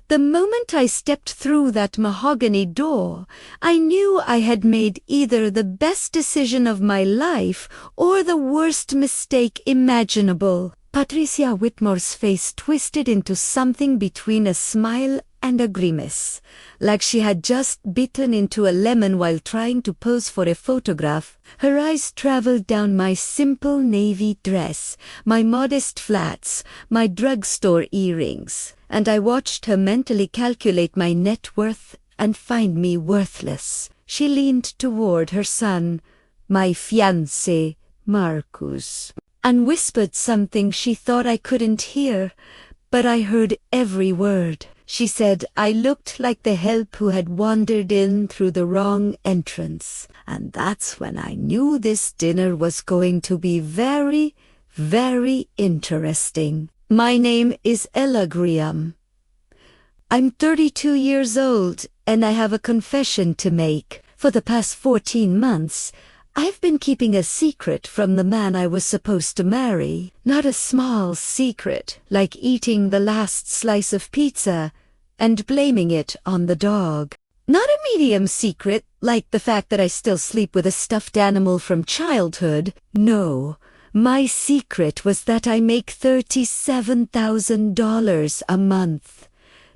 The moment I stepped through that mahogany door, I knew I had made either the best decision of my life or the worst mistake imaginable. Patricia Whitmore's face twisted into something between a smile and a grimace, like she had just bitten into a lemon while trying to pose for a photograph. Her eyes traveled down my simple navy dress, my modest flats, my drugstore earrings, and I watched her mentally calculate my net worth and find me worthless. She leaned toward her son, my fiancé, Marcus, and whispered something she thought I couldn't hear, but I heard every word. She said I looked like the help who had wandered in through the wrong entrance, and that's when I knew this dinner was going to be very, very interesting. My name is Ella Graham. I'm 32 years old, and I have a confession to make. For the past 14 months, I've been keeping a secret from the man I was supposed to marry. Not a small secret, like eating the last slice of pizza and blaming it on the dog. Not a medium secret, like the fact that I still sleep with a stuffed animal from childhood. No, my secret was that I make $37,000 a month.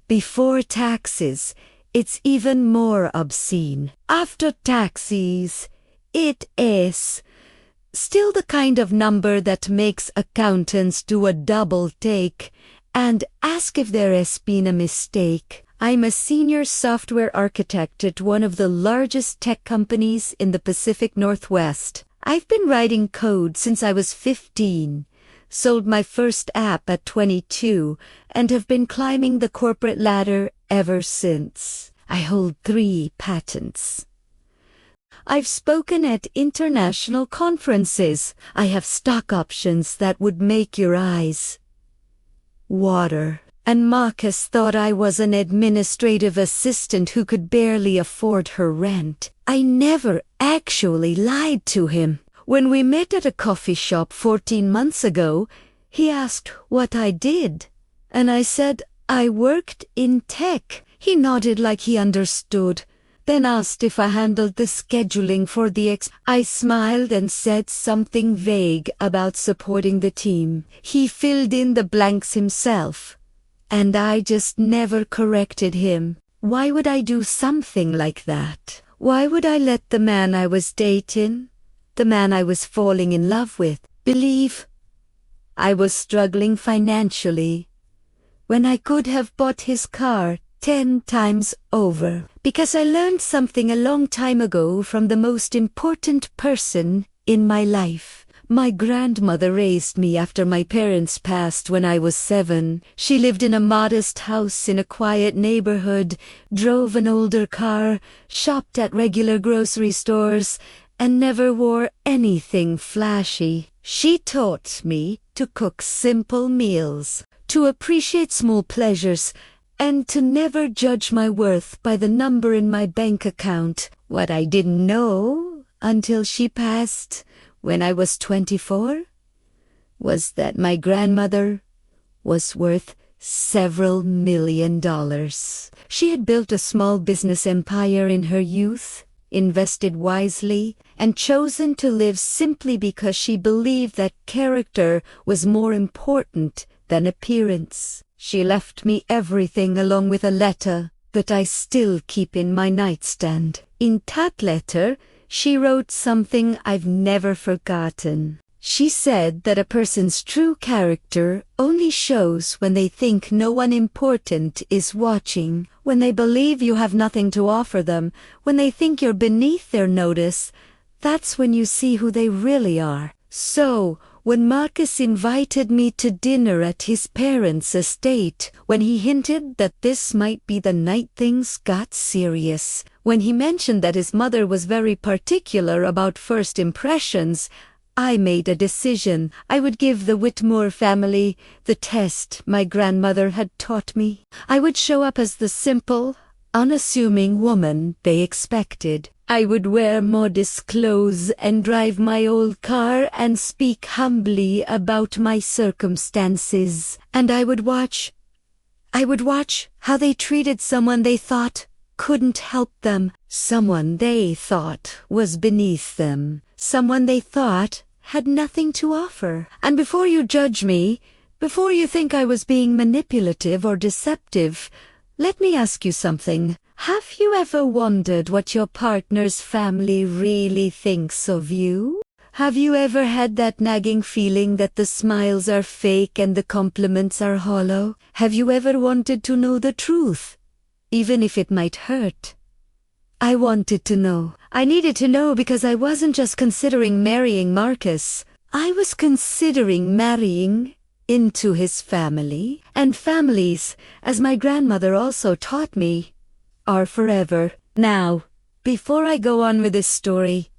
Before taxes, it's even more obscene. After taxes, it is still the kind of number that makes accountants do a double take and ask if there has been a mistake. I'm a senior software architect at one of the largest tech companies in the Pacific Northwest. I've been writing code since I was 15, sold my first app at 22, and have been climbing the corporate ladder ever since. I hold 3 patents. I've spoken at international conferences. I have stock options that would make your eyes water. And Marcus thought I was an administrative assistant who could barely afford her rent. I never actually lied to him. When we met at a coffee shop 14 months ago, he asked what I did, and I said I worked in tech. He nodded like he understood, then asked if I handled the scheduling for the I smiled and said something vague about supporting the team. He filled in the blanks himself, and I just never corrected him. Why would I do something like that? Why would I let the man I was dating, the man I was falling in love with, believe I was struggling financially when I could have bought his car 10 times over? Because I learned something a long time ago from the most important person in my life. My grandmother raised me after my parents passed when I was 7. She lived in a modest house in a quiet neighborhood, drove an older car, shopped at regular grocery stores, and never wore anything flashy. She taught me to cook simple meals, to appreciate small pleasures, and to never judge my worth by the number in my bank account. What I didn't know until she passed when I was 24 was that my grandmother was worth several $1 million. She had built a small business empire in her youth, invested wisely, and chosen to live simply because she believed that character was more important than appearance. She left me everything along with a letter that I still keep in my nightstand. In that letter, she wrote something I've never forgotten. She said that a person's true character only shows when they think no one important is watching, when they believe you have nothing to offer them, when they think you're beneath their notice. That's when you see who they really are. So, when Marcus invited me to dinner at his parents' estate, when he hinted that this might be the night things got serious, when he mentioned that his mother was very particular about first impressions, I made a decision. I would give the Whitmore family the test my grandmother had taught me. I would show up as the simple, unassuming woman they expected. I would wear modest clothes and drive my old car and speak humbly about my circumstances. And I would watch I would watch how they treated someone they thought couldn't help them, someone they thought was beneath them, someone they thought had nothing to offer. And before you judge me, before you think I was being manipulative or deceptive, let me ask you something. Have you ever wondered what your partner's family really thinks of you? Have you ever had that nagging feeling that the smiles are fake and the compliments are hollow? Have you ever wanted to know the truth, even if it might hurt? I wanted to know. I needed to know because I wasn't just considering marrying Marcus. I was considering marrying into his family. And families, as my grandmother also taught me, are forever. Now, before I go on with this story,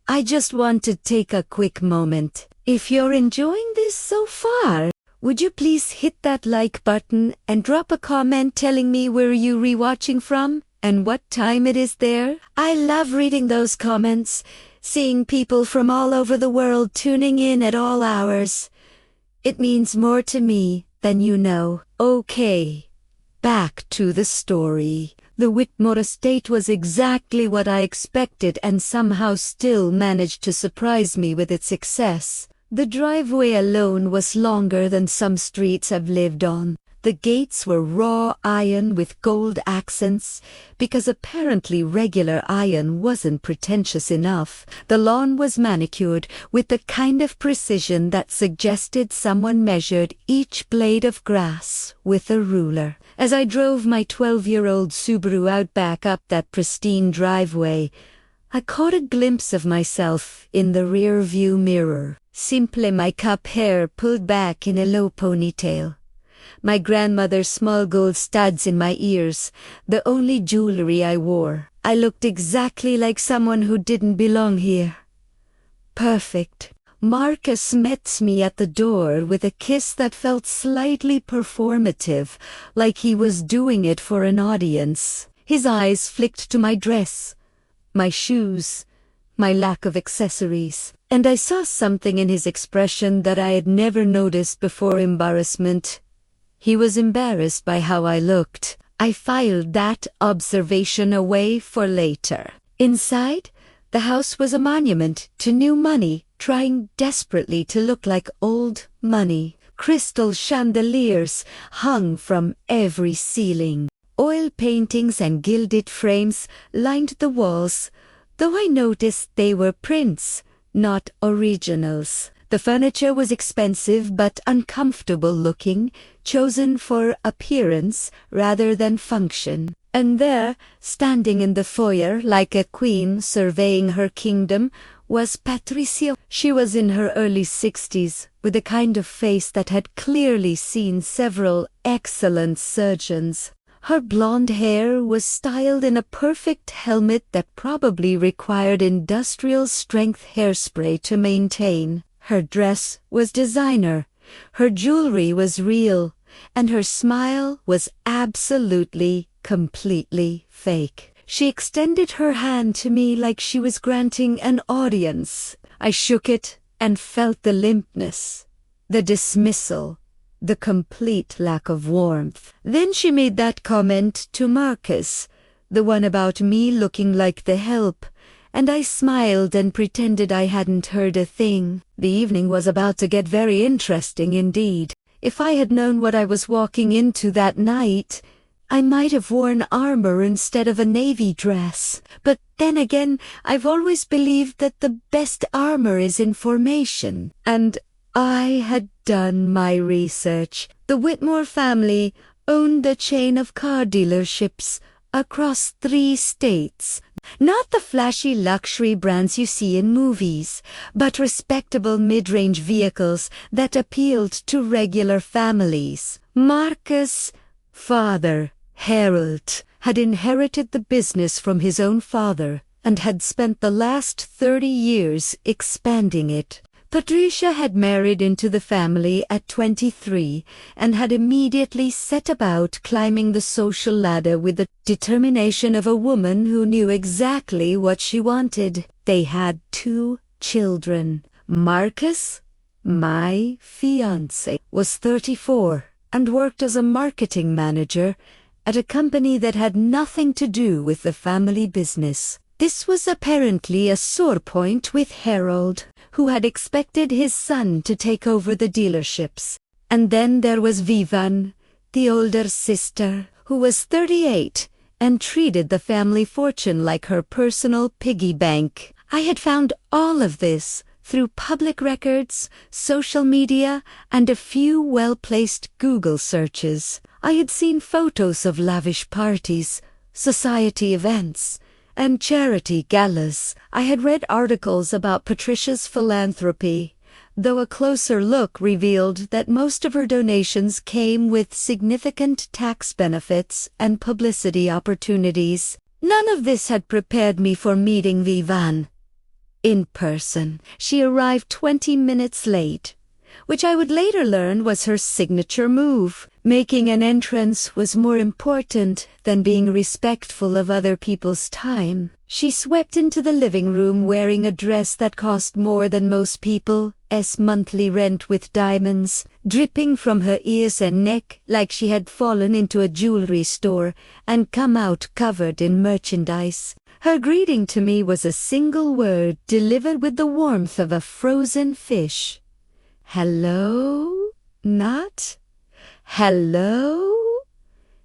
I just want to take a quick moment. If you're enjoying this so far, would you please hit that like button and drop a comment telling me where you're rewatching from and what time it is there? I love reading those comments, seeing people from all over the world tuning in at all hours. It means more to me than you know. Okay, back to the story. The Whitmore estate was exactly what I expected and somehow still managed to surprise me with its success. The driveway alone was longer than some streets I've lived on. The gates were raw iron with gold accents, because apparently regular iron wasn't pretentious enough. The lawn was manicured with the kind of precision that suggested someone measured each blade of grass with a ruler. As I drove my 12-year-old Subaru Outback up that pristine driveway, I caught a glimpse of myself in the rear-view mirror. Simply my cup hair pulled back in a low ponytail. My grandmother's small gold studs in my ears, the only jewelry I wore. I looked exactly like someone who didn't belong here. Perfect. Marcus met me at the door with a kiss that felt slightly performative, like he was doing it for an audience. His eyes flicked to my dress, my shoes, my lack of accessories, and I saw something in his expression that I had never noticed before: embarrassment. He was embarrassed by how I looked. I filed that observation away for later. Inside, the house was a monument to new money, trying desperately to look like old money. Crystal chandeliers hung from every ceiling. Oil paintings and gilded frames lined the walls, though I noticed they were prints, not originals. The furniture was expensive but uncomfortable looking, chosen for appearance rather than function. And there, standing in the foyer like a queen surveying her kingdom, was Patricia. She was in her early 60s, with a kind of face that had clearly seen several excellent surgeons. Her blonde hair was styled in a perfect helmet that probably required industrial-strength hairspray to maintain. Her dress was designer, her jewelry was real, and her smile was absolutely, completely fake. She extended her hand to me like she was granting an audience. I shook it and felt the limpness, the dismissal, the complete lack of warmth. Then she made that comment to Marcus, the one about me looking like the help, and I smiled and pretended I hadn't heard a thing. The evening was about to get very interesting indeed. If I had known what I was walking into that night, I might have worn armor instead of a navy dress. But then again, I've always believed that the best armor is information. And I had done my research. The Whitmore family owned a chain of car dealerships across 3 states. Not the flashy luxury brands you see in movies, but respectable mid-range vehicles that appealed to regular families. Marcus' father, Harold, had inherited the business from his own father and had spent the last 30 years expanding it. Patricia had married into the family at 23 and had immediately set about climbing the social ladder with the determination of a woman who knew exactly what she wanted. They had 2 children. Marcus, my fiancé, was 34, and worked as a marketing manager at a company that had nothing to do with the family business. This was apparently a sore point with Harold, who had expected his son to take over the dealerships. And then there was Vivian, the older sister, who was 38 and treated the family fortune like her personal piggy bank. I had found all of this through public records, social media, and a few well-placed Google searches. I had seen photos of lavish parties, society events, and charity galas. I had read articles about Patricia's philanthropy, though a closer look revealed that most of her donations came with significant tax benefits and publicity opportunities. None of this had prepared me for meeting Vivian in person. She arrived 20 minutes late, which I would later learn was her signature move. Making an entrance was more important than being respectful of other people's time. She swept into the living room wearing a dress that cost more than most people's monthly rent, with diamonds dripping from her ears and neck like she had fallen into a jewelry store and come out covered in merchandise. Her greeting to me was a single word delivered with the warmth of a frozen fish. Hello? Not? Hello?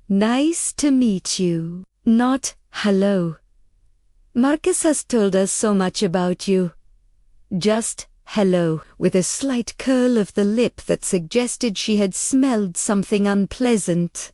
Nice to meet you. Not hello. Marcus has told us so much about you. Just hello, with a slight curl of the lip that suggested she had smelled something unpleasant.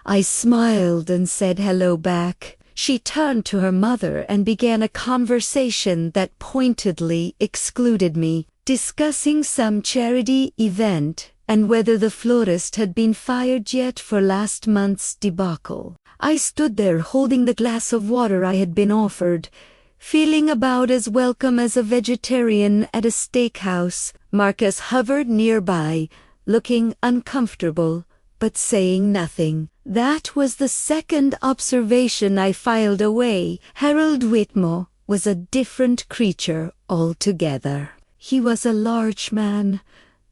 I smiled and said hello back. She turned to her mother and began a conversation that pointedly excluded me, discussing some charity event and whether the florist had been fired yet for last month's debacle. I stood there holding the glass of water I had been offered, feeling about as welcome as a vegetarian at a steakhouse. Marcus hovered nearby, looking uncomfortable, but saying nothing. That was the second observation I filed away. Harold Whitmore was a different creature altogether. He was a large man,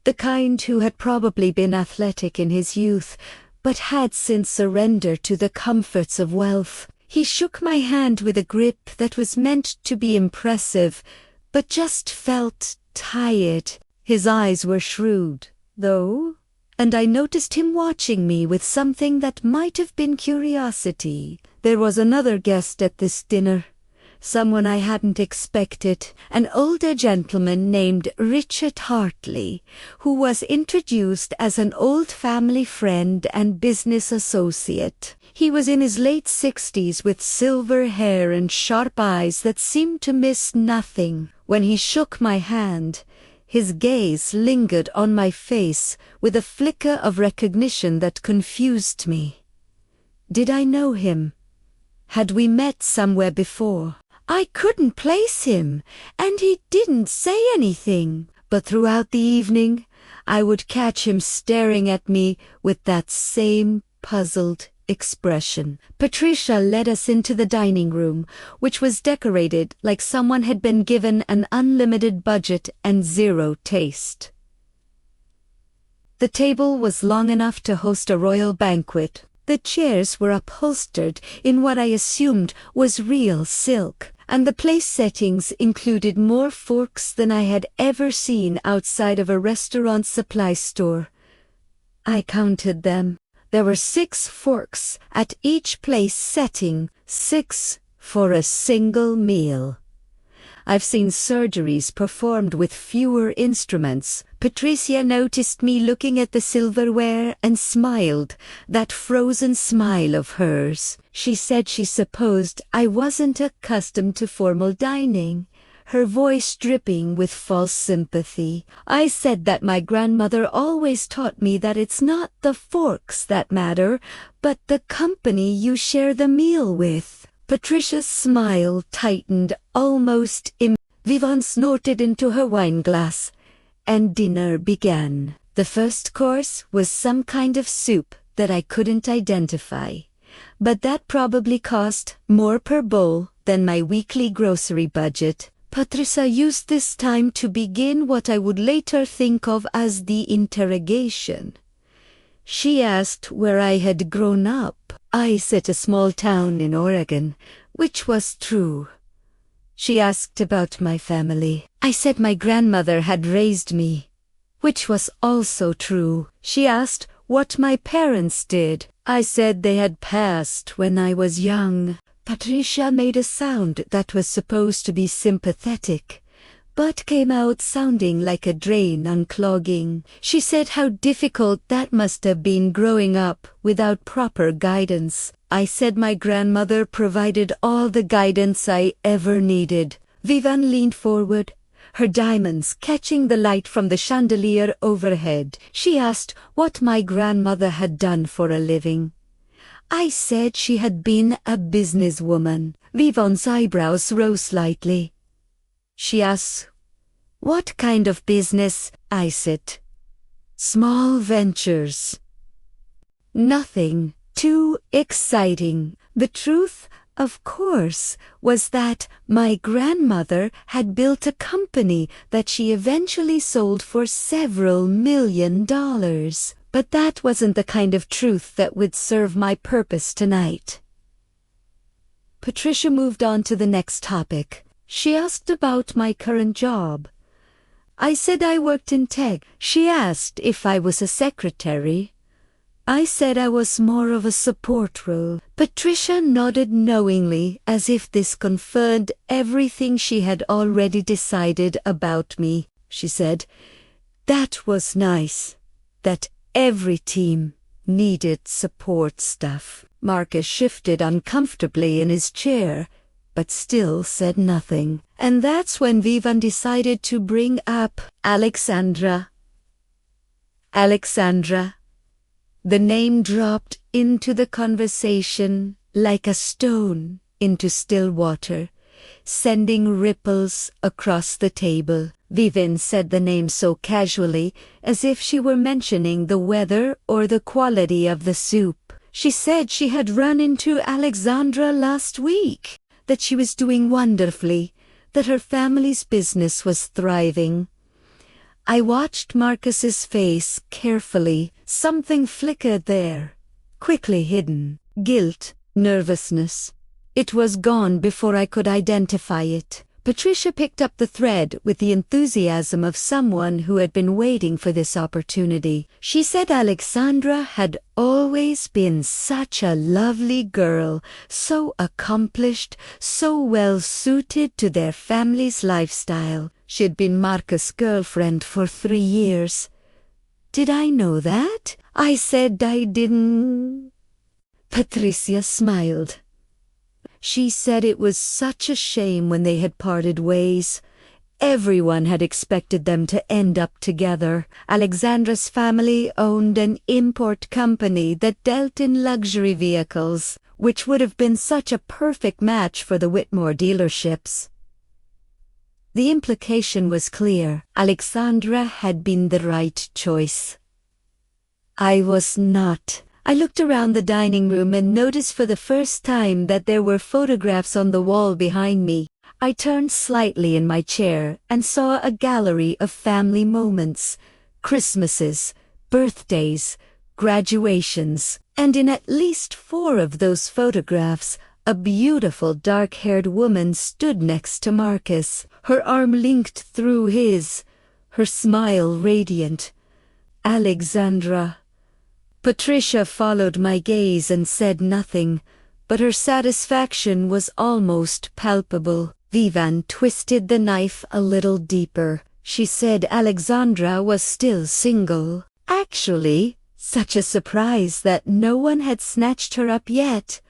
the kind who had probably been athletic in his youth, but had since surrendered to the comforts of wealth. He shook my hand with a grip that was meant to be impressive, but just felt tired. His eyes were shrewd, though, and I noticed him watching me with something that might have been curiosity. There was another guest at this dinner, someone I hadn't expected, an older gentleman named Richard Hartley, who was introduced as an old family friend and business associate. He was in his late 60s with silver hair and sharp eyes that seemed to miss nothing. When he shook my hand, his gaze lingered on my face with a flicker of recognition that confused me. Did I know him? Had we met somewhere before? I couldn't place him, and he didn't say anything. But throughout the evening, I would catch him staring at me with that same puzzled expression. Patricia led us into the dining room, which was decorated like someone had been given an unlimited budget and zero taste. The table was long enough to host a royal banquet. The chairs were upholstered in what I assumed was real silk, and the place settings included more forks than I had ever seen outside of a restaurant supply store. I counted them. There were 6 forks at each place setting, 6 for a single meal. I've seen surgeries performed with fewer instruments. Patricia noticed me looking at the silverware and smiled, that frozen smile of hers. She said she supposed I wasn't accustomed to formal dining, her voice dripping with false sympathy. I said that my grandmother always taught me that it's not the forks that matter, but the company you share the meal with. Patricia's smile tightened almost Vivian snorted into her wine glass, and dinner began. The first course was some kind of soup that I couldn't identify, but that probably cost more per bowl than my weekly grocery budget. Patricia used this time to begin what I would later think of as the interrogation. She asked where I had grown up. I said a small town in Oregon, which was true. She asked about my family. I said my grandmother had raised me, which was also true. She asked what my parents did. I said they had passed when I was young. Patricia made a sound that was supposed to be sympathetic, but came out sounding like a drain unclogging. She said how difficult that must have been growing up without proper guidance. I said my grandmother provided all the guidance I ever needed. Vivian leaned forward, her diamonds catching the light from the chandelier overhead. She asked what my grandmother had done for a living. I said she had been a businesswoman. Vivian's eyebrows rose slightly. She asked, "What kind of business?" I said, "Small ventures." Nothing too exciting. The truth, of course, was that my grandmother had built a company that she eventually sold for several $1,000,000. But that wasn't the kind of truth that would serve my purpose tonight. Patricia moved on to the next topic. She asked about my current job. I said I worked in tech. She asked if I was a secretary. I said I was more of a support role. Patricia nodded knowingly, as if this confirmed everything she had already decided about me. She said, "That was nice. That every team needed support staff." Marcus shifted uncomfortably in his chair, but still said nothing. And that's when Vivian decided to bring up Alexandra. Alexandra. The name dropped into the conversation like a stone into still water, sending ripples across the table. Vivian said the name so casually, as if she were mentioning the weather or the quality of the soup. She said she had run into Alexandra last week, that she was doing wonderfully, that her family's business was thriving. I watched Marcus's face carefully. Something flickered there, quickly hidden. Guilt, nervousness. It was gone before I could identify it. Patricia picked up the thread with the enthusiasm of someone who had been waiting for this opportunity. She said Alexandra had always been such a lovely girl, so accomplished, so well suited to their family's lifestyle. She had been Marcus' girlfriend for 3 years. Did I know that? I said I didn't. Patricia smiled. She said it was such a shame when they had parted ways. Everyone had expected them to end up together. Alexandra's family owned an import company that dealt in luxury vehicles, which would have been such a perfect match for the Whitmore dealerships. The implication was clear. Alexandra had been the right choice. I was not. I looked around the dining room and noticed for the first time that there were photographs on the wall behind me. I turned slightly in my chair and saw a gallery of family moments, Christmases, birthdays, graduations, and in at least 4 of those photographs, a beautiful dark-haired woman stood next to Marcus, her arm linked through his, her smile radiant. Alexandra. Patricia followed my gaze and said nothing, but her satisfaction was almost palpable. Vivian twisted the knife a little deeper. She said Alexandra was still single. Actually, such a surprise that no one had snatched her up yet,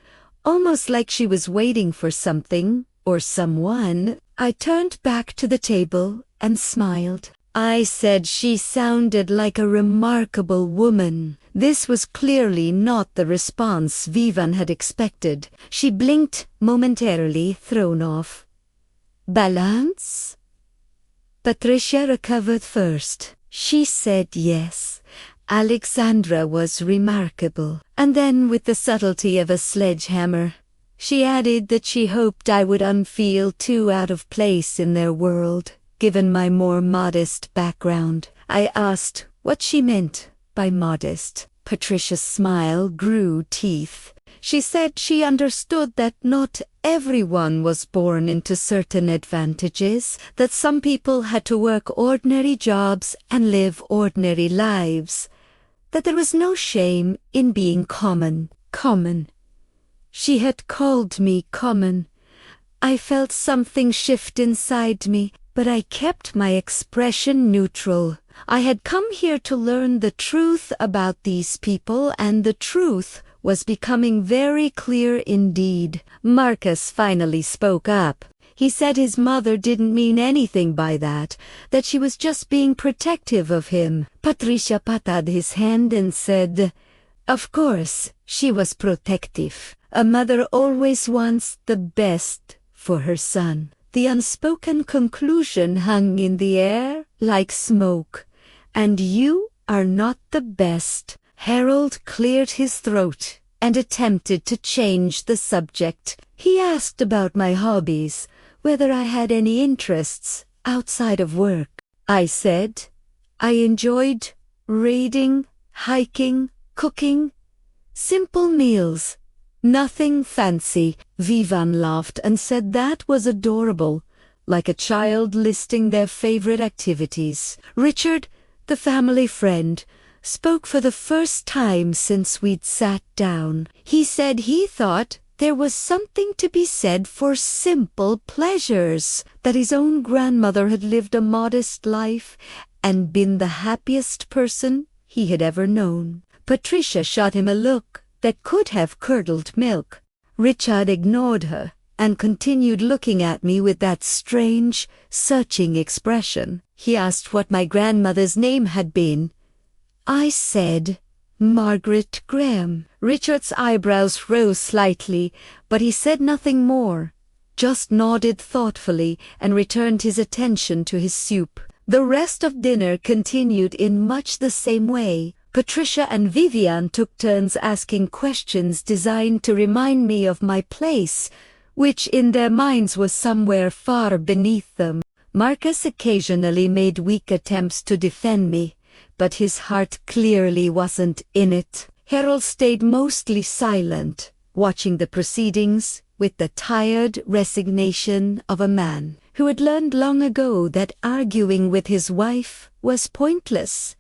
almost like she was waiting for something or someone. I turned back to the table and smiled. I said she sounded like a remarkable woman. This was clearly not the response Vivian had expected. She blinked momentarily, thrown off. Balance? Patricia recovered first. She said yes. Alexandra was remarkable. And then, with the subtlety of a sledgehammer, she added that she hoped I would unfeel too out of place in their world, given my more modest background. I asked what she meant by modest. Patricia's smile grew teeth. She said she understood that not everyone was born into certain advantages, that some people had to work ordinary jobs and live ordinary lives, that there was no shame in being common. Common. She had called me common. I felt something shift inside me, but I kept my expression neutral. I had come here to learn the truth about these people, and the truth was becoming very clear indeed. Marcus finally spoke up. He said his mother didn't mean anything by that she was just being protective of him. Patricia patted his hand and said, "Of course, she was protective. A mother always wants the best for her son." The unspoken conclusion hung in the air like smoke. "And you are not the best." Harold cleared his throat and attempted to change the subject. He asked about my hobbies, whether I had any interests outside of work. I said I enjoyed reading, hiking, cooking, simple meals. Nothing fancy. Vivian laughed and said that was adorable, like a child listing their favorite activities. Richard, the family friend, spoke for the first time since we'd sat down. He said he thought there was something to be said for simple pleasures, that his own grandmother had lived a modest life and been the happiest person he had ever known. Patricia shot him a look that could have curdled milk. Richard ignored her and continued looking at me with that strange, searching expression. He asked what my grandmother's name had been. I said, Margaret Graham. Richard's eyebrows rose slightly, but he said nothing more, just nodded thoughtfully and returned his attention to his soup. The rest of dinner continued in much the same way. Patricia and Vivian took turns asking questions designed to remind me of my place, which in their minds was somewhere far beneath them. Marcus occasionally made weak attempts to defend me, but his heart clearly wasn't in it. Harold stayed mostly silent, watching the proceedings with the tired resignation of a man who had learned long ago that arguing with his wife was pointless.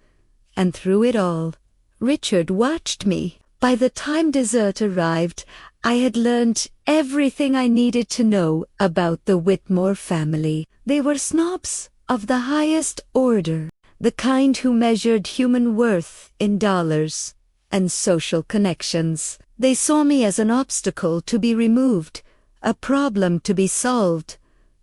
And through it all, Richard watched me. By the time dessert arrived, I had learned everything I needed to know about the Whitmore family. They were snobs of the highest order, the kind who measured human worth in dollars and social connections. They saw me as an obstacle to be removed, a problem to be solved,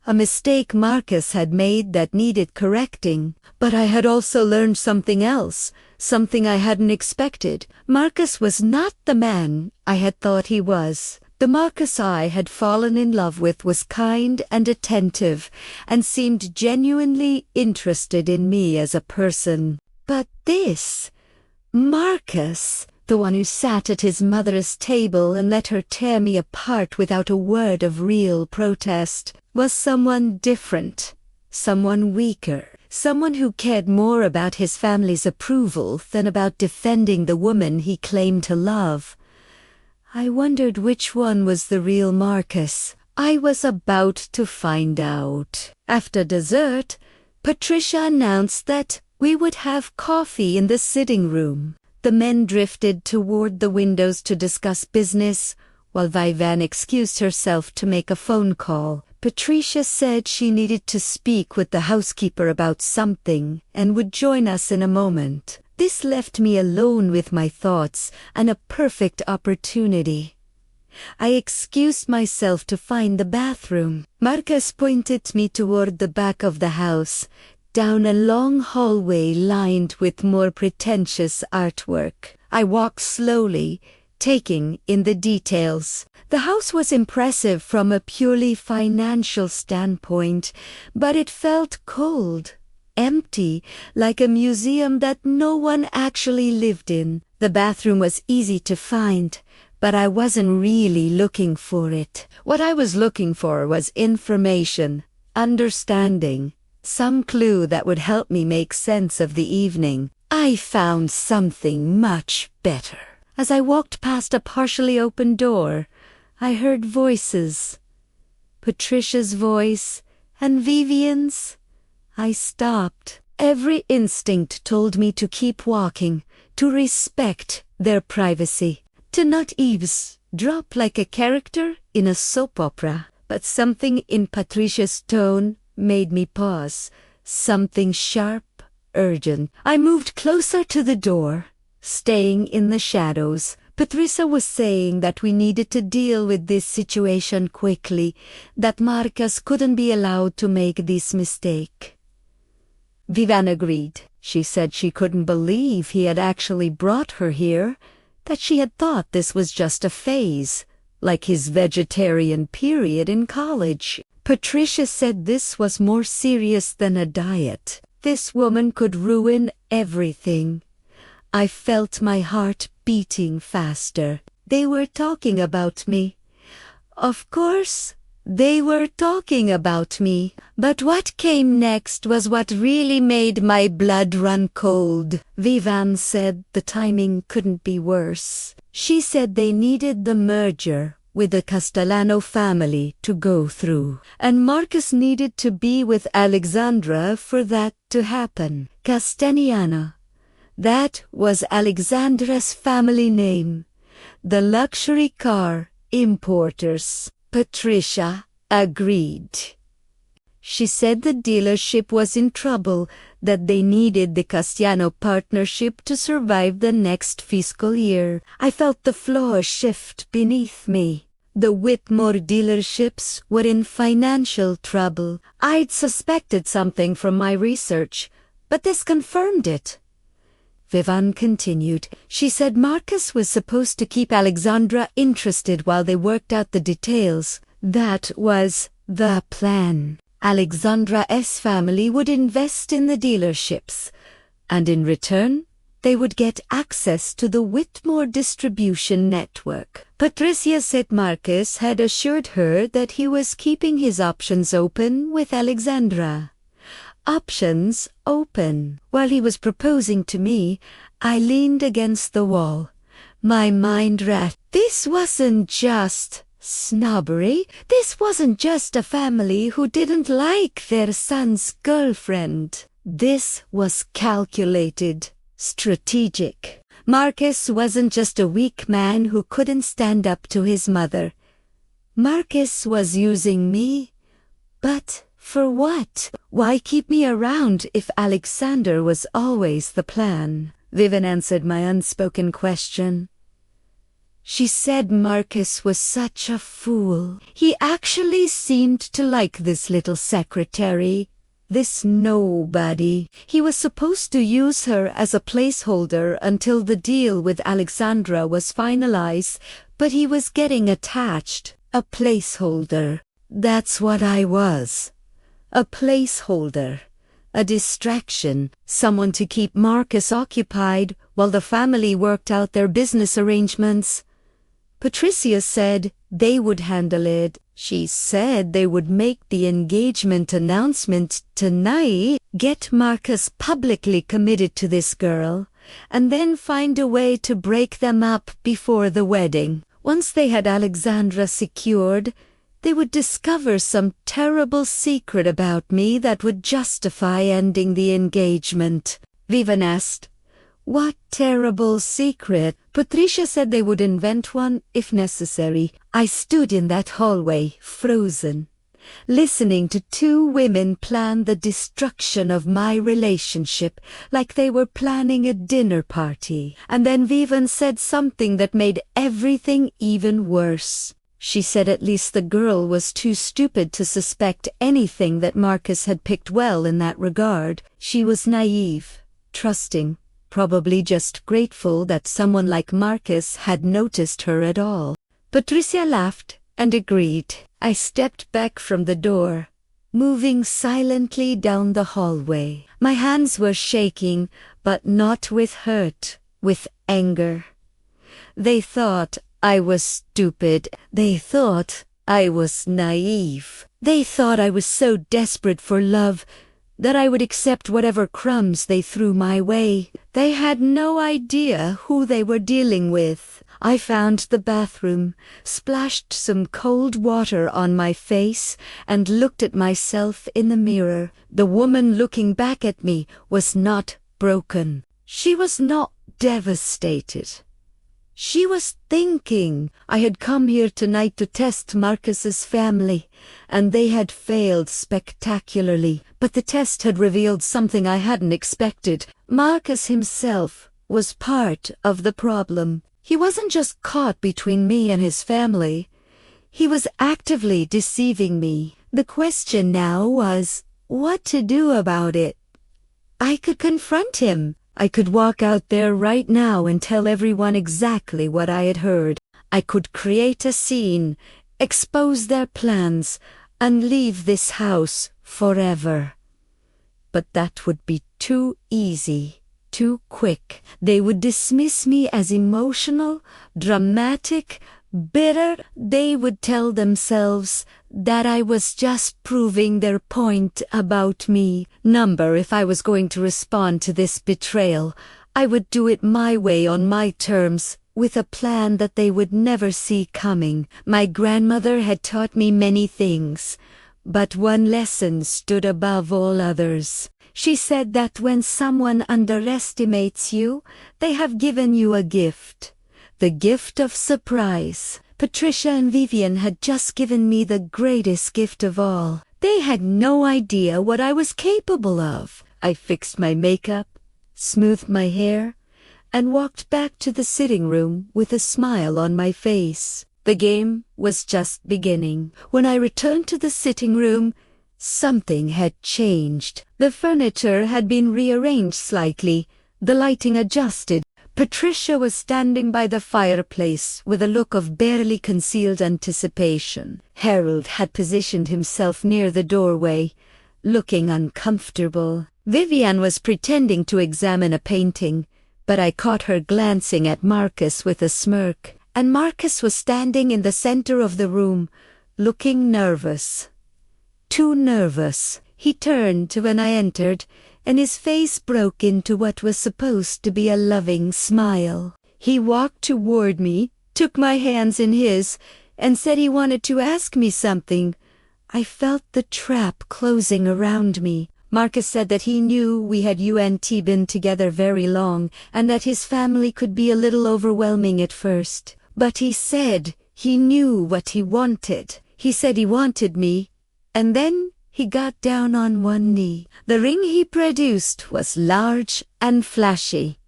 a mistake Marcus had made that needed correcting. But I had also learned something else, something I hadn't expected. Marcus was not the man I had thought he was. The Marcus I had fallen in love with was kind and attentive, and seemed genuinely interested in me as a person. But this Marcus, the one who sat at his mother's table and let her tear me apart without a word of real protest, was someone different, someone weaker, someone who cared more about his family's approval than about defending the woman he claimed to love. I wondered which one was the real Marcus. I was about to find out. After dessert, Patricia announced that we would have coffee in the sitting room. The men drifted toward the windows to discuss business, while Vivian excused herself to make a phone call. Patricia said she needed to speak with the housekeeper about something and would join us in a moment. This left me alone with my thoughts and a perfect opportunity. I excused myself to find the bathroom. Marcus pointed me toward the back of the house, down a long hallway lined with more pretentious artwork. I walked slowly, taking in the details. The house was impressive from a purely financial standpoint, but it felt cold, empty, like a museum that no one actually lived in. The bathroom was easy to find, but I wasn't really looking for it. What I was looking for was information, understanding, some clue that would help me make sense of the evening. I found something much better. As I walked past a partially open door, I heard voices. Patricia's voice and Vivian's. I stopped. Every instinct told me to keep walking, to respect their privacy, to not eavesdrop like a character in a soap opera. But something in Patricia's tone made me pause, something sharp, urgent. I moved closer to the door, staying in the shadows. Patricia was saying that we needed to deal with this situation quickly, that Marcus couldn't be allowed to make this mistake. Vivian agreed. She said she couldn't believe he had actually brought her here, that she had thought this was just a phase, like his vegetarian period in college. Patricia said this was more serious than a diet. This woman could ruin everything. I felt my heart beating faster. They were talking about me. Of course, they were talking about me. But what came next was what really made my blood run cold. Vivian said the timing couldn't be worse. She said they needed the merger with the Castellano family to go through, and Marcus needed to be with Alexandra for that to happen. Castellano. That was Alexandra's family name. The luxury car importers. Patricia agreed. She said the dealership was in trouble, that they needed the Castellano partnership to survive the next fiscal year. I felt the floor shift beneath me. The Whitmore dealerships were in financial trouble. I'd suspected something from my research, but this confirmed it. Vivian continued. She said Marcus was supposed to keep Alexandra interested while they worked out the details. That was the plan. Alexandra's family would invest in the dealerships, and in return, they would get access to the Whitmore distribution network. Patricia said Marcus had assured her that he was keeping his options open with Alexandra. Options open. While he was proposing to me, I leaned against the wall. My mind raced. This wasn't just snobbery. This wasn't just a family who didn't like their son's girlfriend. This was calculated, strategic. Marcus wasn't just a weak man who couldn't stand up to his mother. Marcus was using me, but for what? Why keep me around if Alexander was always the plan? Vivian answered my unspoken question. She said Marcus was such a fool. He actually seemed to like this little secretary, this nobody. He was supposed to use her as a placeholder until the deal with Alexandra was finalized, but he was getting attached. A placeholder. That's what I was. A placeholder, a distraction, someone to keep Marcus occupied while the family worked out their business arrangements. Patricia said they would handle it. She said they would make the engagement announcement tonight, get Marcus publicly committed to this girl, and then find a way to break them up before the wedding. Once they had Alexandra secured, they would discover some terrible secret about me that would justify ending the engagement. Vivian asked, "What terrible secret?" Patricia said they would invent one if necessary. I stood in that hallway, frozen, listening to two women plan the destruction of my relationship like they were planning a dinner party. And then Vivian said something that made everything even worse. She said at least the girl was too stupid to suspect anything, that Marcus had picked well in that regard. She was naive, trusting, probably just grateful that someone like Marcus had noticed her at all. Patricia laughed and agreed. I stepped back from the door, moving silently down the hallway. My hands were shaking, but not with hurt, with anger. They thought I was stupid. They thought I was naive. They thought I was so desperate for love that I would accept whatever crumbs they threw my way. They had no idea who they were dealing with. I found the bathroom, splashed some cold water on my face, and looked at myself in the mirror. The woman looking back at me was not broken. She was not devastated. She was thinking. I had come here tonight to test Marcus's family, and they had failed spectacularly. But the test had revealed something I hadn't expected. Marcus himself was part of the problem. He wasn't just caught between me and his family. He was actively deceiving me. The question now was what to do about it. I could confront him. I could walk out there right now and tell everyone exactly what I had heard. I could create a scene, expose their plans, and leave this house forever. But that would be too easy, too quick. They would dismiss me as emotional, dramatic, bitter. They would tell themselves that I was just proving their point about me. If I was going to respond to this betrayal, I would do it my way on my terms, with a plan that they would never see coming. My grandmother had taught me many things, but one lesson stood above all others. She said that when someone underestimates you, they have given you a gift. The gift of surprise. Patricia and Vivian had just given me the greatest gift of all. They had no idea what I was capable of. I fixed my makeup, smoothed my hair, and walked back to the sitting room with a smile on my face. The game was just beginning. When I returned to the sitting room, something had changed. The furniture had been rearranged slightly, the lighting adjusted. Patricia was standing by the fireplace with a look of barely concealed anticipation. Harold had positioned himself near the doorway, looking uncomfortable. Vivian was pretending to examine a painting, but I caught her glancing at Marcus with a smirk, and Marcus was standing in the center of the room, looking nervous. Too nervous. He turned when I entered, and his face broke into what was supposed to be a loving smile. He walked toward me, took my hands in his, and said he wanted to ask me something. I felt the trap closing around me. Marcus said that he knew we had been together very long, and that his family could be a little overwhelming at first. But he said he knew what he wanted. He said he wanted me, and then he got down on one knee. The ring he produced was large and flashy.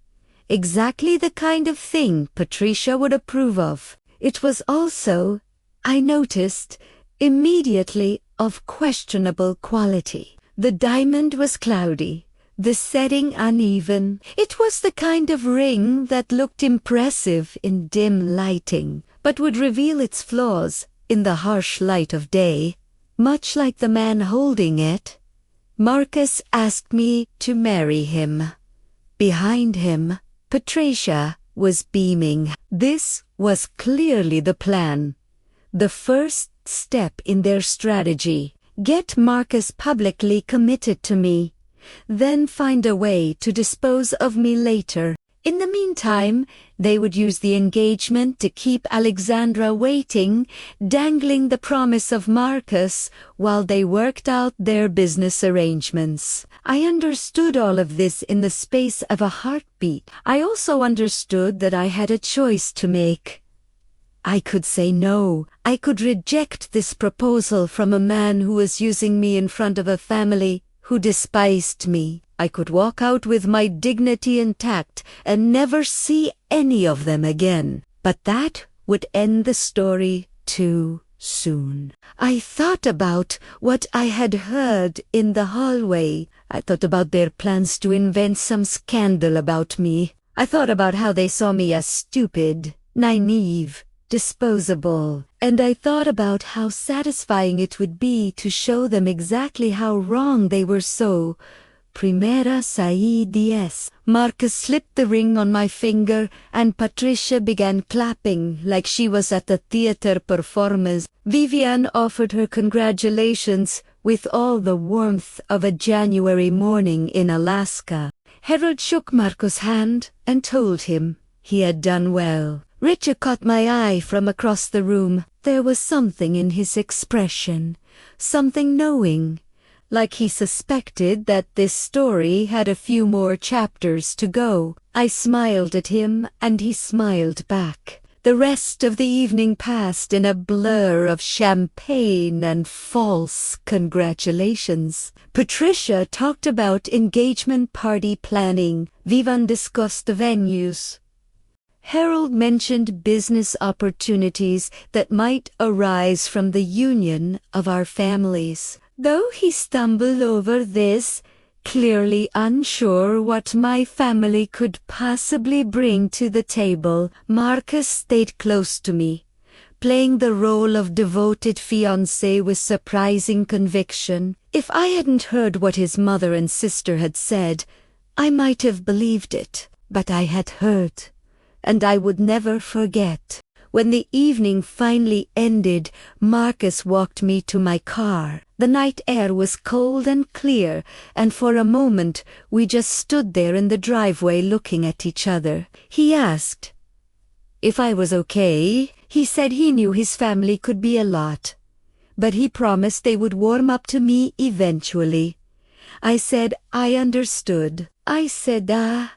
Exactly the kind of thing Patricia would approve of. It was also, I noticed, immediately of questionable quality. The diamond was cloudy, the setting uneven. It was the kind of ring that looked impressive in dim lighting, but would reveal its flaws in the harsh light of day. Much like the man holding it, Marcus asked me to marry him. Behind him, Patricia was beaming. This was clearly the plan. The first step in their strategy. Get Marcus publicly committed to me, then find a way to dispose of me later. In the meantime, they would use the engagement to keep Alexandra waiting, dangling the promise of Marcus while they worked out their business arrangements. I understood all of this in the space of a heartbeat. I also understood that I had a choice to make. I could say no. I could reject this proposal from a man who was using me in front of a family who despised me. I could walk out with my dignity intact and never see any of them again. But that would end the story too soon. I thought about what I had heard in the hallway. I thought about their plans to invent some scandal about me. I thought about how they saw me as stupid, naive, disposable. And I thought about how satisfying it would be to show them exactly how wrong they were so Primera Saidies. Marcus slipped the ring on my finger and Patricia began clapping like she was at a theater performance. Vivian offered her congratulations with all the warmth of a January morning in Alaska. Harold shook Marcus' hand and told him he had done well. Richard caught my eye from across the room. There was something in his expression, something knowing, like he suspected that this story had a few more chapters to go. I smiled at him and he smiled back. The rest of the evening passed in a blur of champagne and false congratulations. Patricia talked about engagement party planning. Vivian discussed the venues. Harold mentioned business opportunities that might arise from the union of our families. Though he stumbled over this, clearly unsure what my family could possibly bring to the table, Marcus stayed close to me, playing the role of devoted fiancé with surprising conviction. If I hadn't heard what his mother and sister had said, I might have believed it, but I had heard, and I would never forget. When the evening finally ended, Marcus walked me to my car. The night air was cold and clear, and for a moment we just stood there in the driveway looking at each other. He asked if I was okay. He said he knew his family could be a lot, but he promised they would warm up to me eventually. I said I understood. I said I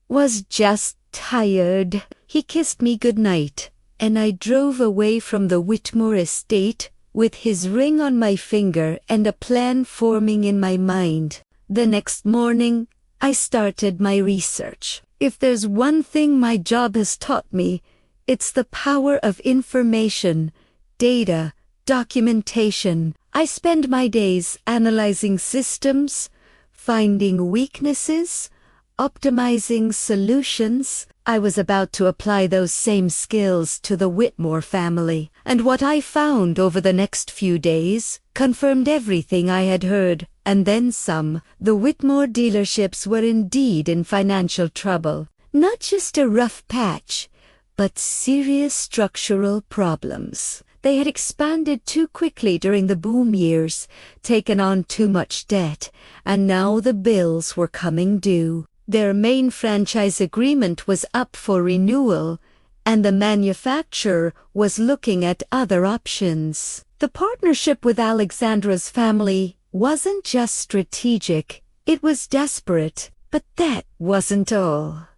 was just tired. He kissed me goodnight, and I drove away from the Whitmore estate with his ring on my finger and a plan forming in my mind. The next morning, I started my research. If there's one thing my job has taught me, it's the power of information, data, documentation. I spend my days analyzing systems, finding weaknesses, optimizing solutions. I was about to apply those same skills to the Whitmore family, and what I found over the next few days confirmed everything I had heard, and then some. The Whitmore dealerships were indeed in financial trouble. Not just a rough patch, but serious structural problems. They had expanded too quickly during the boom years, taken on too much debt, and now the bills were coming due. Their main franchise agreement was up for renewal, and the manufacturer was looking at other options. The partnership with Alexandra's family wasn't just strategic, it was desperate. But that wasn't all.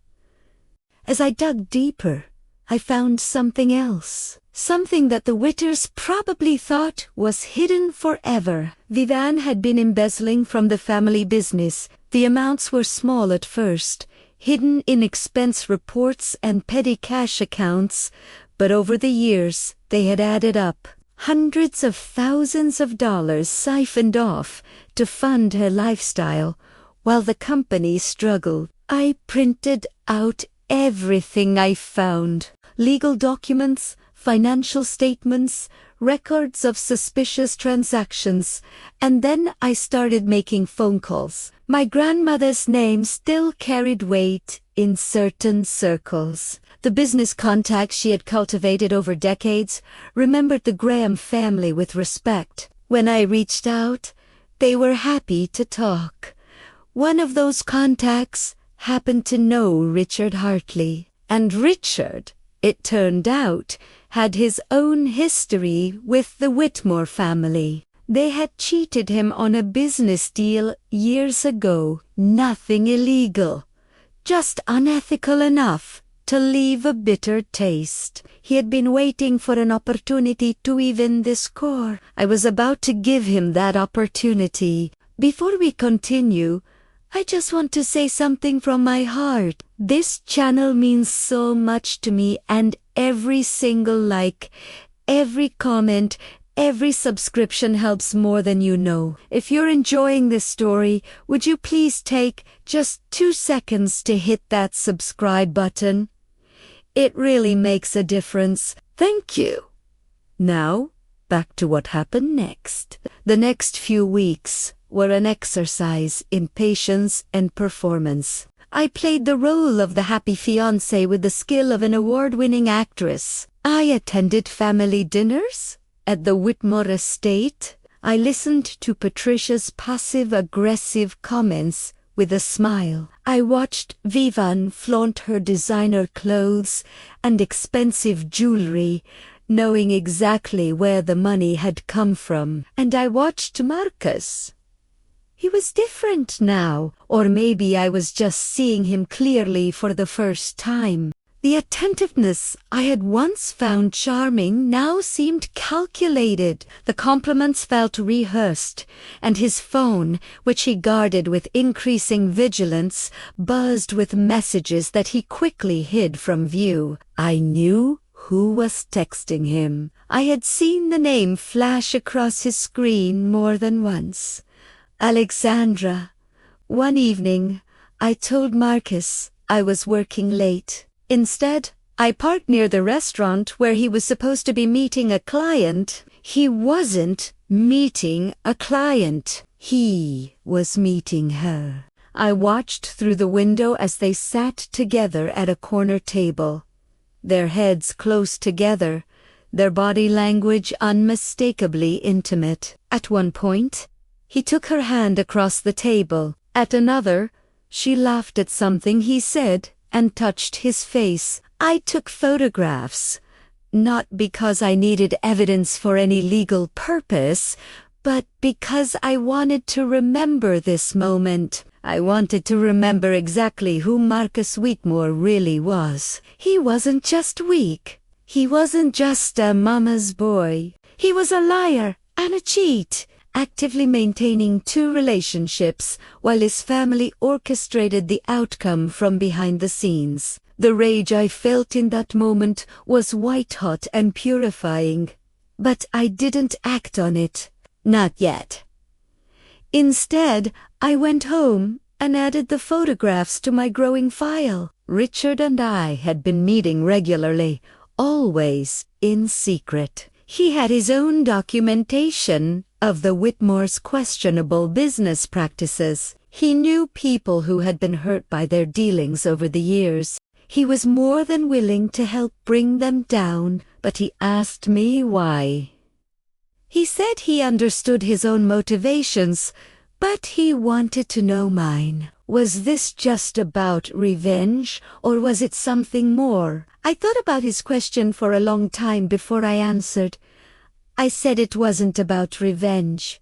As I dug deeper, I found something else. Something that the Whitters probably thought was hidden forever. Vivian had been embezzling from the family business. The amounts were small at first, hidden in expense reports and petty cash accounts, but over the years they had added up. Hundreds of thousands of dollars siphoned off to fund her lifestyle, while the company struggled. I printed out everything I found. Legal documents, financial statements, records of suspicious transactions, and then I started making phone calls. My grandmother's name still carried weight in certain circles. The business contacts she had cultivated over decades remembered the Graham family with respect. When I reached out, they were happy to talk. One of those contacts happened to know Richard Hartley, and Richard, it turned out, had his own history with the Whitmore family. They had cheated him on a business deal years ago. Nothing illegal, just unethical enough to leave a bitter taste. He had been waiting for an opportunity to even the score. I was about to give him that opportunity. Before we continue, I just want to say something from my heart. This channel means so much to me, and every single like, every comment, every subscription helps more than you know. If you're enjoying this story, would you please take just 2 seconds to hit that subscribe button? It really makes a difference. Thank you. Now, back to what happened next. The next few weeks were an exercise in patience and performance. I played the role of the happy fiancé with the skill of an award-winning actress. I attended family dinners at the Whitmore estate. I listened to Patricia's passive-aggressive comments with a smile. I watched Vivian flaunt her designer clothes and expensive jewelry, knowing exactly where the money had come from. And I watched Marcus. He was different now, or maybe I was just seeing him clearly for the first time. The attentiveness I had once found charming now seemed calculated. The compliments felt rehearsed, and his phone, which he guarded with increasing vigilance, buzzed with messages that he quickly hid from view. I knew who was texting him. I had seen the name flash across his screen more than once. Alexandra. One evening, I told Marcus I was working late. Instead, I parked near the restaurant where he was supposed to be meeting a client. He wasn't meeting a client. He was meeting her. I watched through the window as they sat together at a corner table, their heads close together, their body language unmistakably intimate. At one point, he took her hand across the table. At another, she laughed at something he said and touched his face. I took photographs, not because I needed evidence for any legal purpose, but because I wanted to remember this moment. I wanted to remember exactly who Marcus Whitmore really was. He wasn't just weak. He wasn't just a mama's boy. He was a liar and a cheat, actively maintaining 2 relationships while his family orchestrated the outcome from behind the scenes. The rage I felt in that moment was white-hot and purifying, but I didn't act on it. Not yet. Instead, I went home and added the photographs to my growing file. Richard and I had been meeting regularly, always in secret. He had his own documentation of the Whitmore's questionable business practices. He knew people who had been hurt by their dealings over the years. He was more than willing to help bring them down, but he asked me why. He said he understood his own motivations, but he wanted to know mine. Was this just about revenge, or was it something more? I thought about his question for a long time before I answered. I said it wasn't about revenge.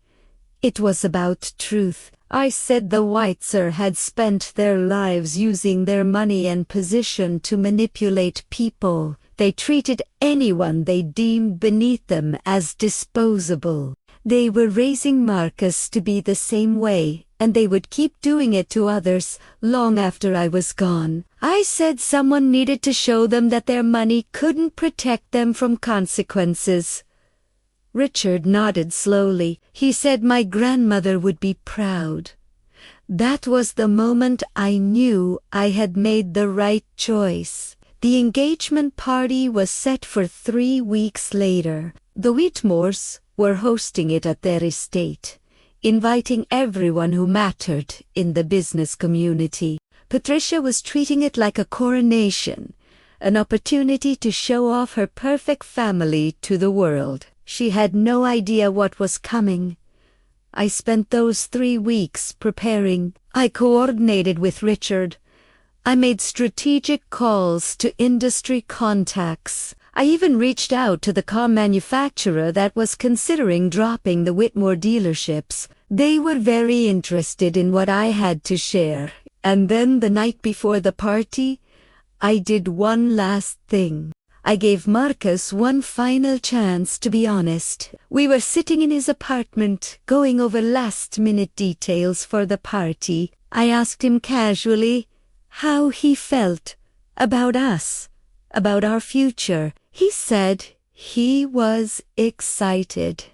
It was about truth. I said the Whitser had spent their lives using their money and position to manipulate people. They treated anyone they deemed beneath them as disposable. They were raising Marcus to be the same way, and they would keep doing it to others long after I was gone. I said someone needed to show them that their money couldn't protect them from consequences. Richard nodded slowly. He said my grandmother would be proud. That was the moment I knew I had made the right choice. The engagement party was set for 3 weeks later. The Whitmores were hosting it at their estate, inviting everyone who mattered in the business community. Patricia was treating it like a coronation, an opportunity to show off her perfect family to the world. She had no idea what was coming. I spent those 3 weeks preparing. I coordinated with Richard. I made strategic calls to industry contacts. I even reached out to the car manufacturer that was considering dropping the Whitmore dealerships. They were very interested in what I had to share. And then the night before the party, I did one last thing. I gave Marcus one final chance to be honest. We were sitting in his apartment, going over last-minute details for the party. I asked him casually how he felt about us, about our future. He said he was excited.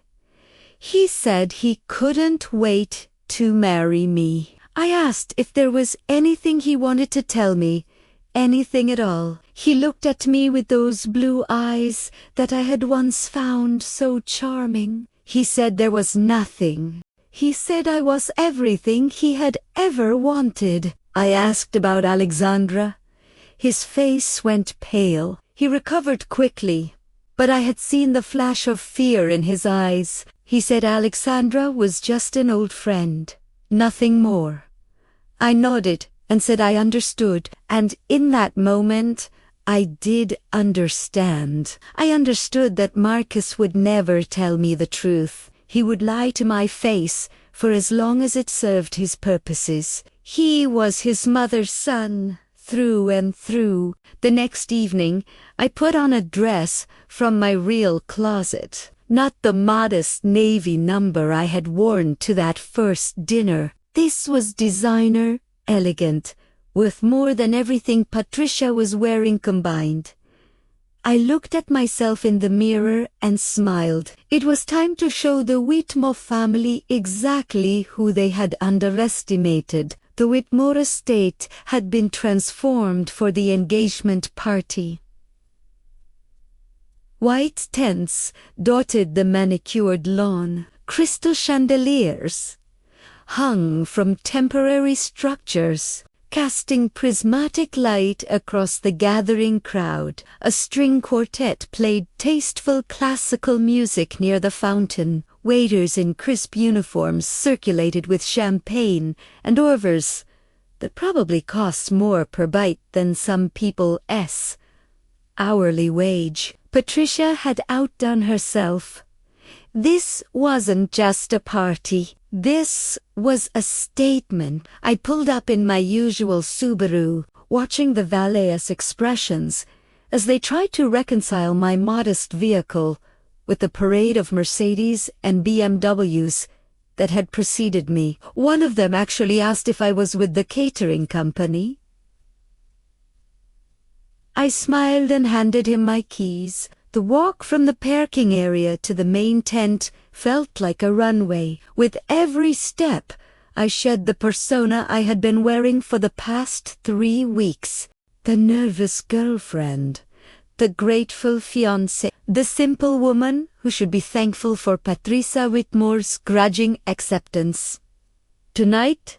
He said he couldn't wait to marry me. I asked if there was anything he wanted to tell me, anything at all. He looked at me with those blue eyes that I had once found so charming. He said there was nothing. He said I was everything he had ever wanted. I asked about Alexandra. His face went pale. He recovered quickly, but I had seen the flash of fear in his eyes. He said Alexandra was just an old friend, nothing more. I nodded and said I understood, and in that moment, I did understand. I understood that Marcus would never tell me the truth. He would lie to my face for as long as it served his purposes. He was his mother's son, through and through. The next evening, I put on a dress from my real closet, not the modest navy number I had worn to that first dinner. This was designer, elegant, worth more than everything Patricia was wearing combined. I looked at myself in the mirror and smiled. It was time to show the Whitmore family exactly who they had underestimated. The Whitmore estate had been transformed for the engagement party. White tents dotted the manicured lawn. Crystal chandeliers hung from temporary structures, casting prismatic light across the gathering crowd. A string quartet played tasteful classical music near the fountain. Waiters in crisp uniforms circulated with champagne and hors that probably cost more per bite than some people's hourly wage. Patricia had outdone herself. This wasn't just a party. This was a statement. I pulled up in my usual Subaru, watching the valet's expressions as they tried to reconcile my modest vehicle with the parade of Mercedes and BMWs that had preceded me. One of them actually asked if I was with the catering company. I smiled and handed him my keys. The walk from the parking area to the main tent felt like a runway. With every step, I shed the persona I had been wearing for the past 3 weeks. The nervous girlfriend, the grateful fiancé, the simple woman who should be thankful for Patricia Whitmore's grudging acceptance. Tonight,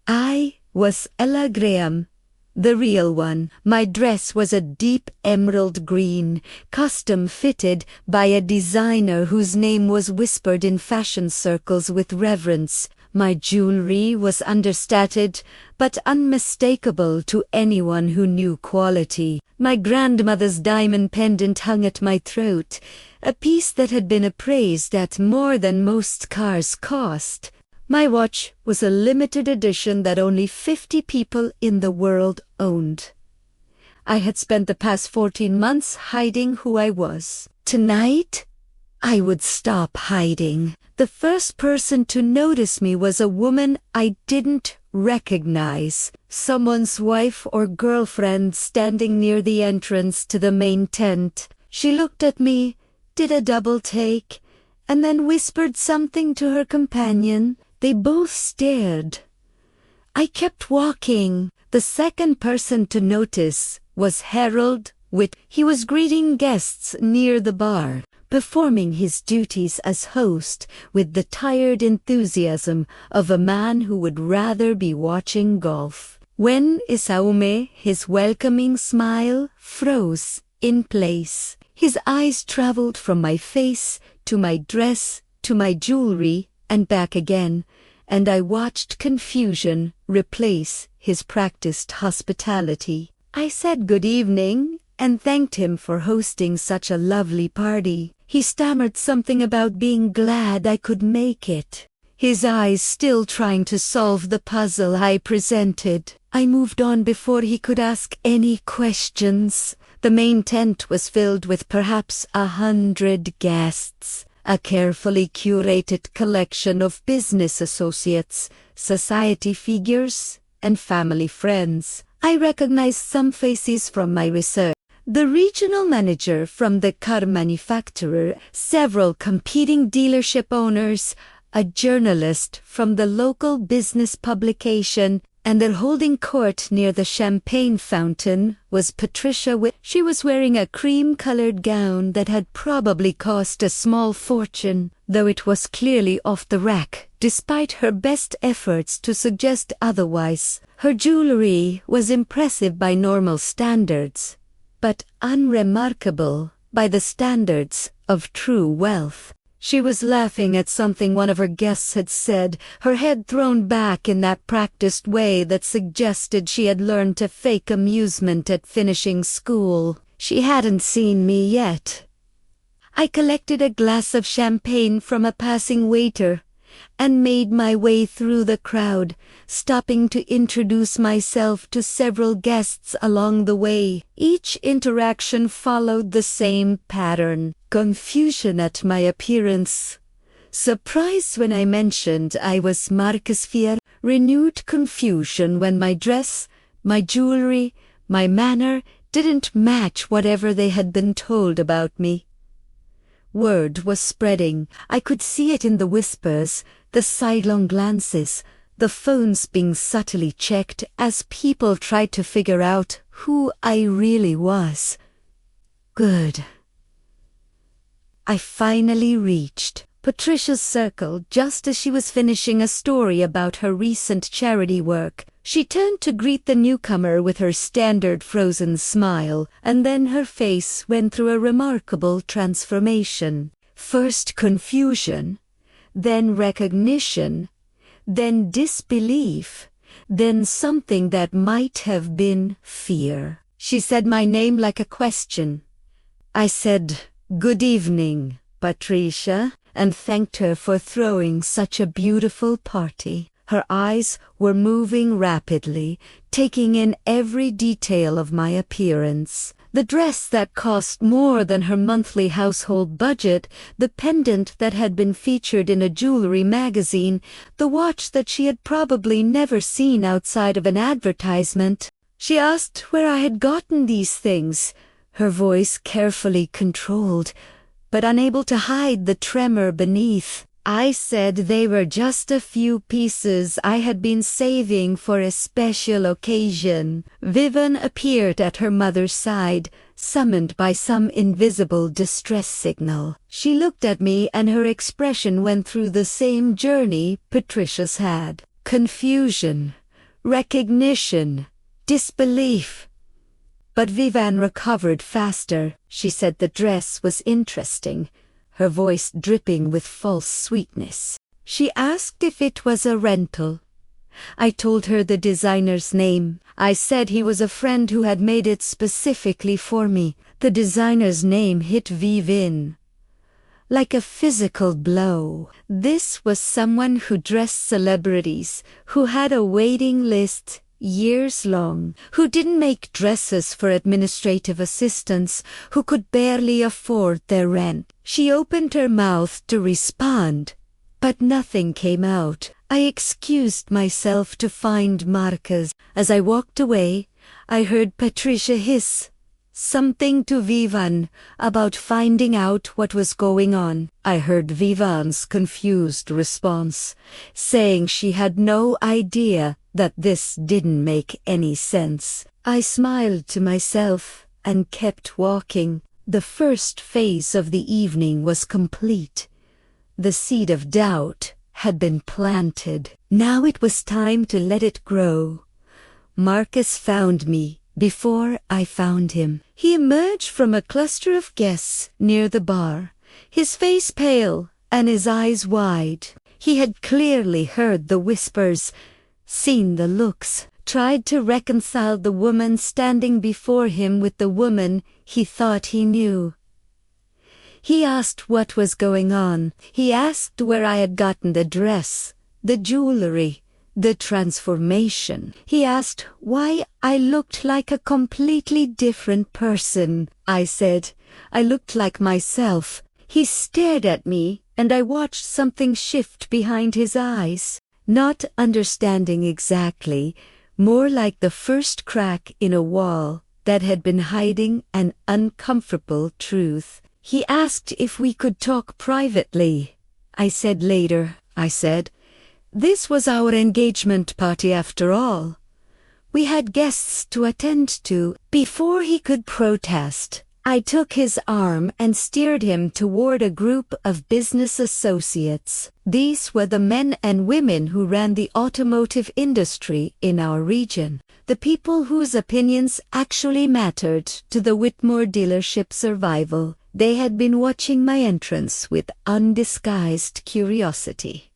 I was Ella Graham, the real one. My dress was a deep emerald green, custom fitted by a designer whose name was whispered in fashion circles with reverence. My jewelry was understated, but unmistakable to anyone who knew quality. My grandmother's diamond pendant hung at my throat, a piece that had been appraised at more than most cars cost. My watch was a limited edition that only 50 people in the world owned. I had spent the past 14 months hiding who I was. Tonight, I would stop hiding. The first person to notice me was a woman I didn't recognize. Someone's wife or girlfriend standing near the entrance to the main tent. She looked at me, did a double take, and then whispered something to her companion. They both stared. I kept walking. The second person to notice was Harold Whit. He was greeting guests near the bar, performing his duties as host with the tired enthusiasm of a man who would rather be watching golf. When Isaume, his welcoming smile, froze in place. His eyes traveled from my face to my dress to my jewelry and back again, and I watched confusion replace his practiced hospitality. I said good evening and thanked him for hosting such a lovely party. He stammered something about being glad I could make it, his eyes still trying to solve the puzzle I presented. I moved on before he could ask any questions. The main tent was filled with perhaps 100 guests. A carefully curated collection of business associates, society figures, and family friends. I recognized some faces from my research. The regional manager from the car manufacturer, several competing dealership owners, a journalist from the local business publication, and their holding court near the champagne fountain was Patricia Whitmore. She was wearing a cream-colored gown that had probably cost a small fortune, though it was clearly off the rack despite her best efforts to suggest otherwise. Her jewelry was impressive by normal standards, but unremarkable by the standards of true wealth. She was laughing at something one of her guests had said, her head thrown back in that practiced way that suggested she had learned to fake amusement at finishing school. She hadn't seen me yet. I collected a glass of champagne from a passing waiter and made my way through the crowd, stopping to introduce myself to several guests along the way. Each interaction followed the same pattern: confusion at my appearance, surprise when I mentioned I was Marcus Fier, renewed confusion when my dress, my jewelry, my manner didn't match whatever they had been told about me. Word was spreading. I could see it in the whispers, the sidelong glances, the phones being subtly checked as people tried to figure out who I really was. Good. I finally reached Patricia's circle just as she was finishing a story about her recent charity work. She turned to greet the newcomer with her standard frozen smile, and then her face went through a remarkable transformation. First confusion, then recognition, then disbelief, then something that might have been fear. She said my name like a question. I said, "Good evening, Patricia," and thanked her for throwing such a beautiful party. Her eyes were moving rapidly, taking in every detail of my appearance. The dress that cost more than her monthly household budget, the pendant that had been featured in a jewelry magazine, the watch that she had probably never seen outside of an advertisement. She asked where I had gotten these things, her voice carefully controlled, but unable to hide the tremor beneath. I said they were just a few pieces I had been saving for a special occasion. Vivian appeared at her mother's side, summoned by some invisible distress signal. She looked at me and her expression went through the same journey Patricia's had. Confusion, recognition, disbelief. But Vivian recovered faster. She said the dress was interesting, her voice dripping with false sweetness. She asked if it was a rental. I told her the designer's name. I said he was a friend who had made it specifically for me. The designer's name hit Vivian like a physical blow. This was someone who dressed celebrities, who had a waiting list years long, who didn't make dresses for administrative assistants, who could barely afford their rent. She opened her mouth to respond, but nothing came out. I excused myself to find Marcus. As I walked away, I heard Patricia hiss something to Vivian about finding out what was going on. I heard Vivian's confused response, saying she had no idea that this didn't make any sense. I smiled to myself and kept walking. The first phase of the evening was complete. The seed of doubt had been planted. Now it was time to let it grow. Marcus found me before I found him. He emerged from a cluster of guests near the bar, his face pale and his eyes wide. He had clearly heard the whispers, seen the looks, tried to reconcile the woman standing before him with the woman he thought he knew. He asked what was going on. He asked where I had gotten the dress, the jewelry, the transformation. He asked why I looked like a completely different person. I said I looked like myself. He stared at me, and I watched something shift behind his eyes. Not understanding exactly, more like the first crack in a wall that had been hiding an uncomfortable truth. He asked if we could talk privately. I said later. This was our engagement party after all. We had guests to attend to. Before he could protest, I took his arm and steered him toward a group of business associates. These were the men and women who ran the automotive industry in our region, the people whose opinions actually mattered to the Whitmore dealership survival. They had been watching my entrance with undisguised curiosity.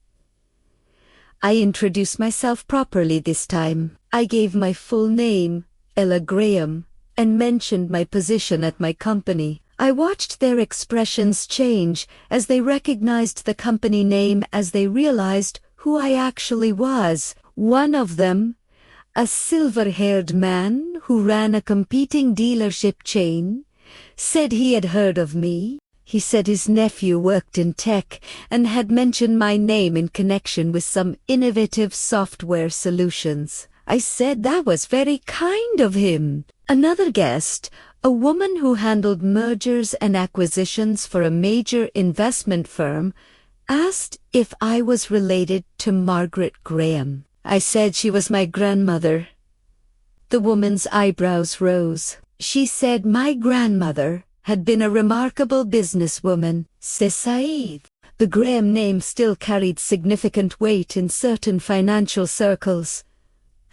I introduced myself properly this time. I gave my full name, Ella Graham, and mentioned my position at my company. I watched their expressions change as they recognized the company name, as they realized who I actually was. One of them, a silver-haired man who ran a competing dealership chain, said he had heard of me. He said his nephew worked in tech and had mentioned my name in connection with some innovative software solutions. I said that was very kind of him. Another guest, a woman who handled mergers and acquisitions for a major investment firm, asked if I was related to Margaret Graham. I said she was my grandmother. The woman's eyebrows rose. She said my grandmother had been a remarkable businesswoman, Said. The Graham name still carried significant weight in certain financial circles.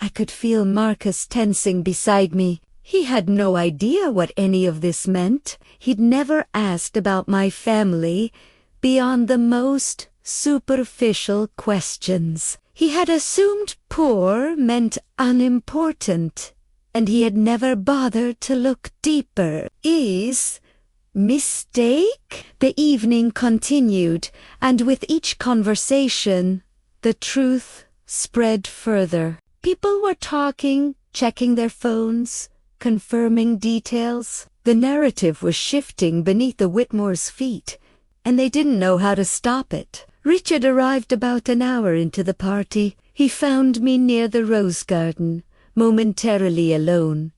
I could feel Marcus tensing beside me. He had no idea what any of this meant. He'd never asked about my family beyond the most superficial questions. He had assumed poor meant unimportant, and he had never bothered to look deeper. Mistake? The evening continued, and with each conversation, the truth spread further. People were talking, checking their phones, confirming details. The narrative was shifting beneath the Whitmore's feet, and they didn't know how to stop it. Richard arrived about an hour into the party. He found me near the rose garden, momentarily alone,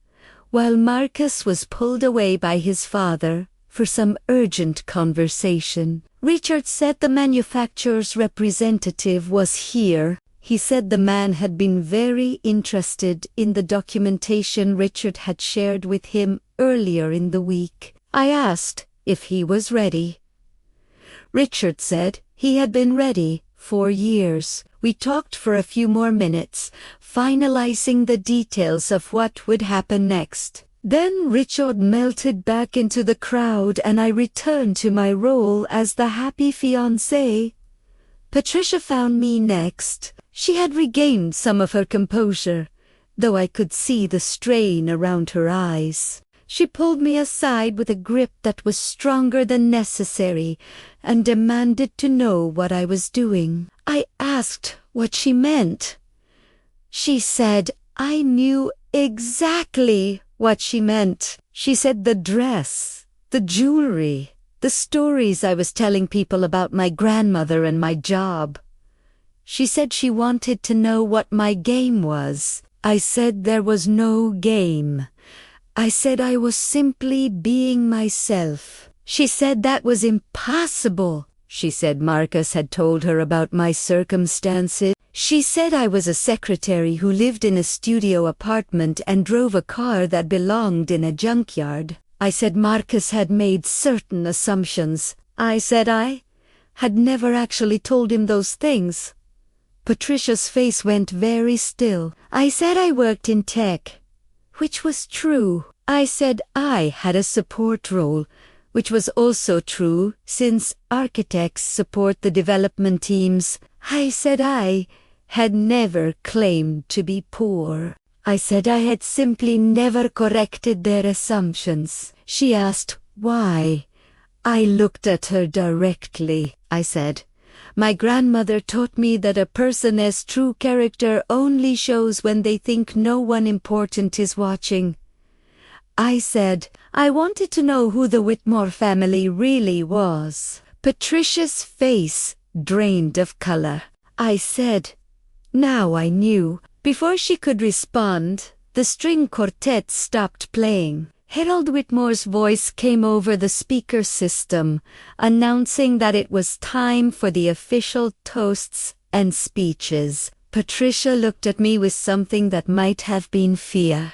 while Marcus was pulled away by his father for some urgent conversation. Richard said the manufacturer's representative was here. He said the man had been very interested in the documentation Richard had shared with him earlier in the week. I asked if he was ready. Richard said he had been ready for years. We talked for a few more minutes, finalizing the details of what would happen next. Then Richard melted back into the crowd and I returned to my role as the happy fiancé. Patricia found me next. She had regained some of her composure, though I could see the strain around her eyes. She pulled me aside with a grip that was stronger than necessary and demanded to know what I was doing. I asked what she meant. She said I knew exactly what she meant. She said the dress, the jewelry, the stories I was telling people about my grandmother and my job. She said she wanted to know what my game was. I said there was no game. I said I was simply being myself. She said that was impossible. She said Marcus had told her about my circumstances. She said I was a secretary who lived in a studio apartment and drove a car that belonged in a junkyard. I said Marcus had made certain assumptions. I said I had never actually told him those things. Patricia's face went very still. I said I worked in tech, which was true. I said I had a support role, which was also true since architects support the development teams. I said I had never claimed to be poor. I said I had simply never corrected their assumptions. She asked why. I looked at her directly. I said, my grandmother taught me that a person's true character only shows when they think no one important is watching. I said I wanted to know who the Whitmore family really was. Patricia's face drained of color. I said, now I knew. Before she could respond, the string quartet stopped playing. Harold Whitmore's voice came over the speaker system, announcing that it was time for the official toasts and speeches. Patricia looked at me with something that might have been fear.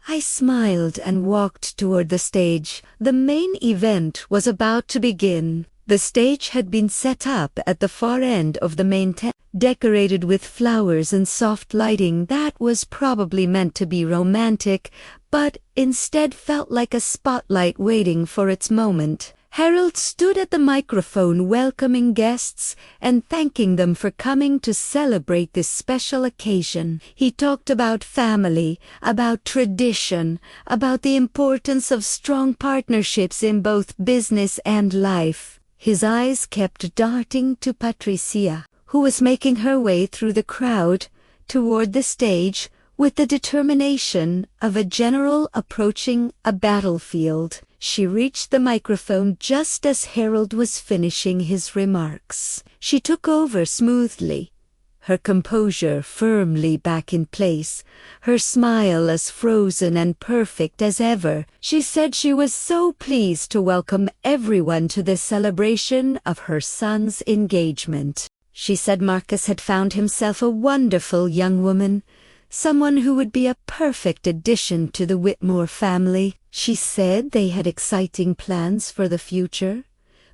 I smiled and walked toward the stage. The main event was about to begin. The stage had been set up at the far end of the main tent, decorated with flowers and soft lighting that was probably meant to be romantic, but instead felt like a spotlight waiting for its moment. Harold stood at the microphone welcoming guests and thanking them for coming to celebrate this special occasion. He talked about family, about tradition, about the importance of strong partnerships in both business and life. His eyes kept darting to Patricia, who was making her way through the crowd toward the stage with the determination of a general approaching a battlefield. She reached the microphone just as Harold was finishing his remarks. She took over smoothly, her composure firmly back in place, her smile as frozen and perfect as ever. She said she was so pleased to welcome everyone to the celebration of her son's engagement. She said Marcus had found himself a wonderful young woman, someone who would be a perfect addition to the Whitmore family. She said they had exciting plans for the future,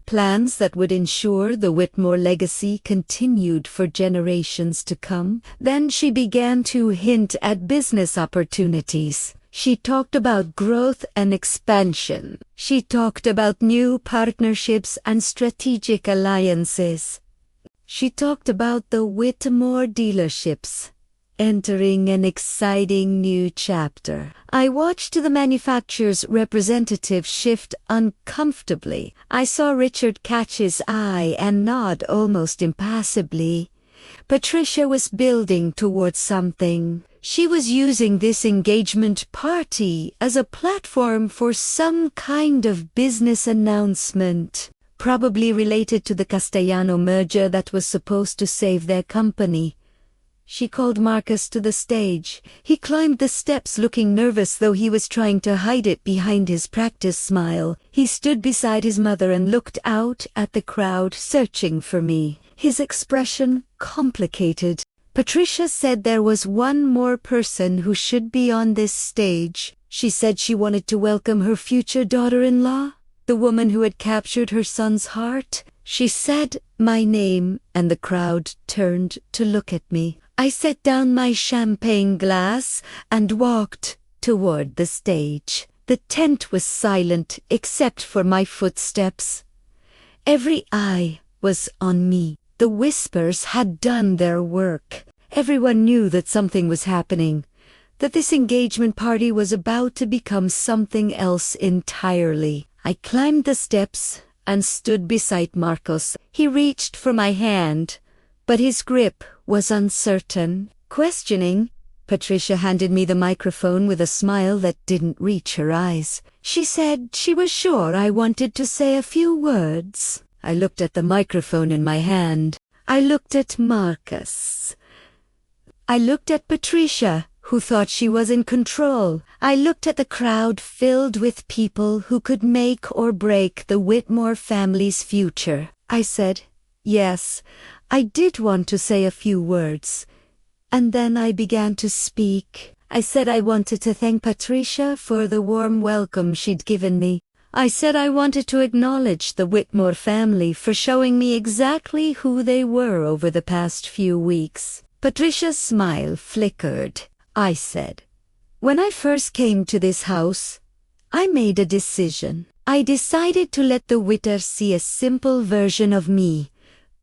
plans that would ensure the Whitmore legacy continued for generations to come. Then she began to hint at business opportunities. She talked about growth and expansion. She talked about new partnerships and strategic alliances. She talked about the Whitmore dealerships entering an exciting new chapter. I watched the manufacturer's representative shift uncomfortably. I saw Richard catch his eye and nod almost impassibly. Patricia was building towards something. She was using this engagement party as a platform for some kind of business announcement, probably related to the Castellano merger that was supposed to save their company. She called Marcus to the stage. He climbed the steps looking nervous, though he was trying to hide it behind his practiced smile. He stood beside his mother and looked out at the crowd, searching for me, his expression complicated. Patricia said there was one more person who should be on this stage. She said she wanted to welcome her future daughter-in-law, the woman who had captured her son's heart. She said my name, and the crowd turned to look at me. I set down my champagne glass and walked toward the stage. The tent was silent except for my footsteps. Every eye was on me. The whispers had done their work. Everyone knew that something was happening, that this engagement party was about to become something else entirely. I climbed the steps and stood beside Marcos. He reached for my hand, but his grip was uncertain. Questioning, Patricia handed me the microphone with a smile that didn't reach her eyes. She said she was sure I wanted to say a few words. I looked at the microphone in my hand. I looked at Marcus. I looked at Patricia, who thought she was in control. I looked at the crowd filled with people who could make or break the Whitmore family's future. I said, yes, I did want to say a few words. And then I began to speak. I said I wanted to thank Patricia for the warm welcome she'd given me. I said I wanted to acknowledge the Whitmore family for showing me exactly who they were over the past few weeks. Patricia's smile flickered. I said, when I first came to this house, I made a decision. I decided to let the Whitters see a simple version of me,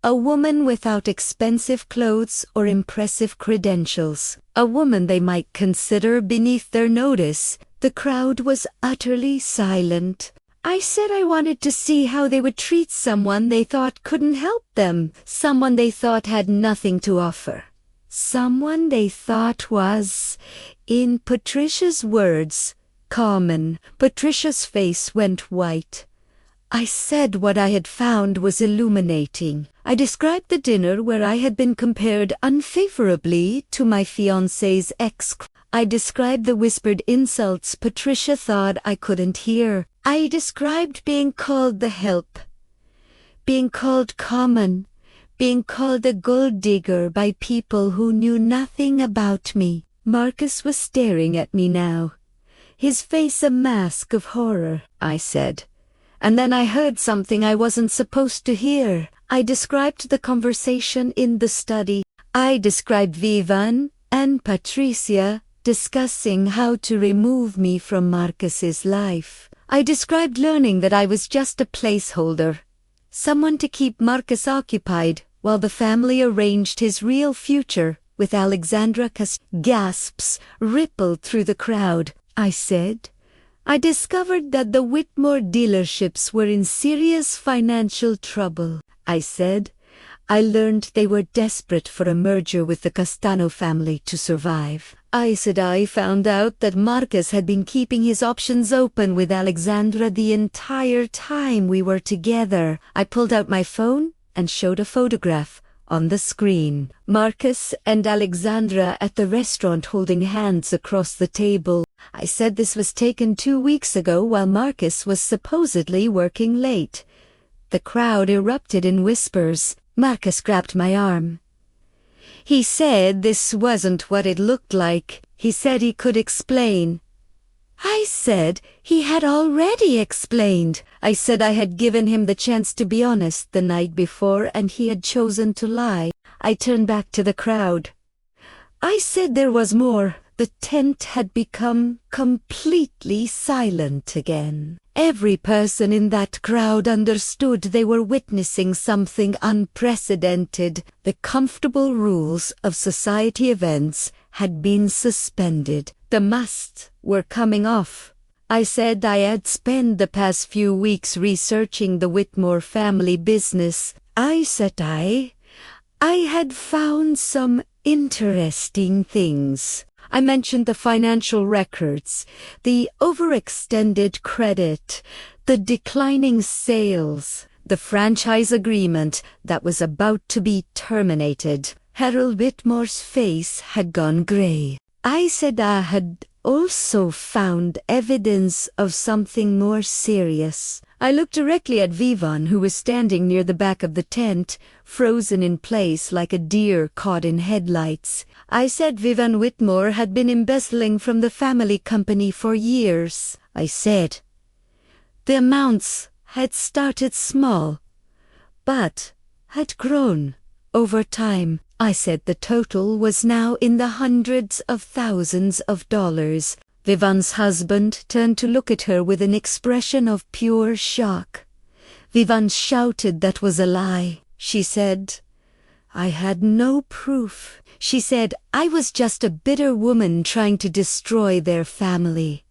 a woman without expensive clothes or impressive credentials, a woman they might consider beneath their notice. The crowd was utterly silent. I said I wanted to see how they would treat someone they thought couldn't help them, someone they thought had nothing to offer. Someone they thought was, in Patricia's words, common. Patricia's face went white. I said what I had found was illuminating. I described the dinner where I had been compared unfavorably to my fiancé's ex. I described the whispered insults Patricia thought I couldn't hear. I described being called the help, being called common, being called a gold digger by people who knew nothing about me. Marcus was staring at me now. his face a mask of horror, I said. And then I heard something I wasn't supposed to hear. I described the conversation in the study. I described Vivan and Patricia discussing how to remove me from Marcus's life. I described learning that I was just a placeholder, someone to keep Marcus occupied while the family arranged his real future with Alexandra. Gasps rippled through the crowd. I said, I discovered that the Whitmore dealerships were in serious financial trouble. I said, I learned they were desperate for a merger with the Castano family to survive. I said I found out that Marcus had been keeping his options open with Alexandra the entire time we were together. I pulled out my phone and showed a photograph on the screen. Marcus and Alexandra at the restaurant holding hands across the table. I said this was taken 2 weeks ago while Marcus was supposedly working late. The crowd erupted in whispers. Marcus grabbed my arm. He said this wasn't what it looked like. He said he could explain. I said he had already explained. I said I had given him the chance to be honest the night before and he had chosen to lie. I turned back to the crowd. I said there was more. The tent had become completely silent again. Every person in that crowd understood they were witnessing something unprecedented. The comfortable rules of society events had been suspended. The masks were coming off. I said I had spent the past few weeks researching the Whitmore family business. I said I had found some interesting things. I mentioned the financial records, the overextended credit, the declining sales, the franchise agreement that was about to be terminated. Harold Whitmore's face had gone grey. I said I had also found evidence of something more serious. I looked directly at Vivan, who was standing near the back of the tent, frozen in place like a deer caught in headlights. I said Vivan Whitmore had been embezzling from the family company for years. I said the amounts had started small, but had grown over time. I said the total was now in the hundreds of thousands of dollars. Vivan's husband turned to look at her with an expression of pure shock. Vivan shouted that was a lie. She said, I had no proof. She said, I was just a bitter woman trying to destroy their family.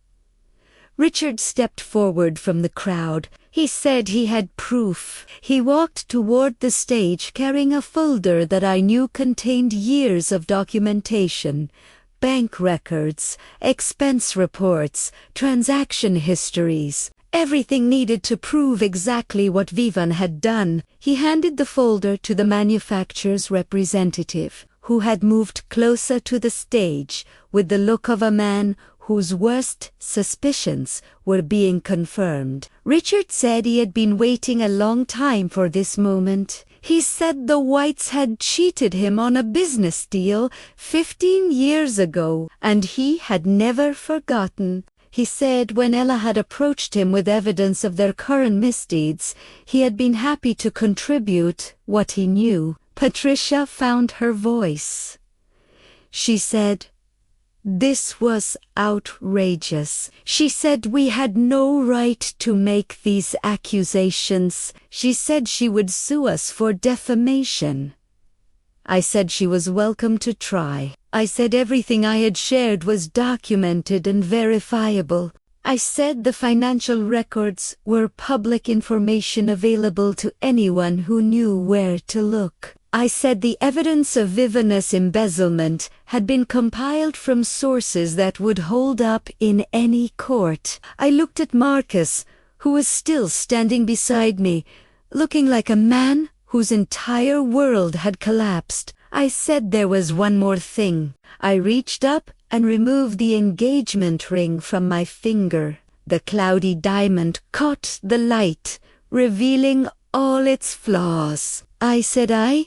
Richard stepped forward from the crowd. He said he had proof. He walked toward the stage carrying a folder that I knew contained years of documentation. Bank records, expense reports, transaction histories. Everything needed to prove exactly what Vivan had done. He handed the folder to the manufacturer's representative, who had moved closer to the stage with the look of a man whose worst suspicions were being confirmed. Richard said he had been waiting a long time for this moment. He said the Whites had cheated him on a business deal 15 years ago, and he had never forgotten. He said when Ella had approached him with evidence of their current misdeeds, he had been happy to contribute what he knew. Patricia found her voice. She said, this was outrageous. She said we had no right to make these accusations. She said she would sue us for defamation. I said she was welcome to try. I said everything I had shared was documented and verifiable. I said the financial records were public information available to anyone who knew where to look. I said the evidence of Vivan's embezzlement had been compiled from sources that would hold up in any court. I looked at Marcus, who was still standing beside me, looking like a man whose entire world had collapsed. I said there was one more thing. I reached up and removed the engagement ring from my finger. The cloudy diamond caught the light, revealing all its flaws. I said I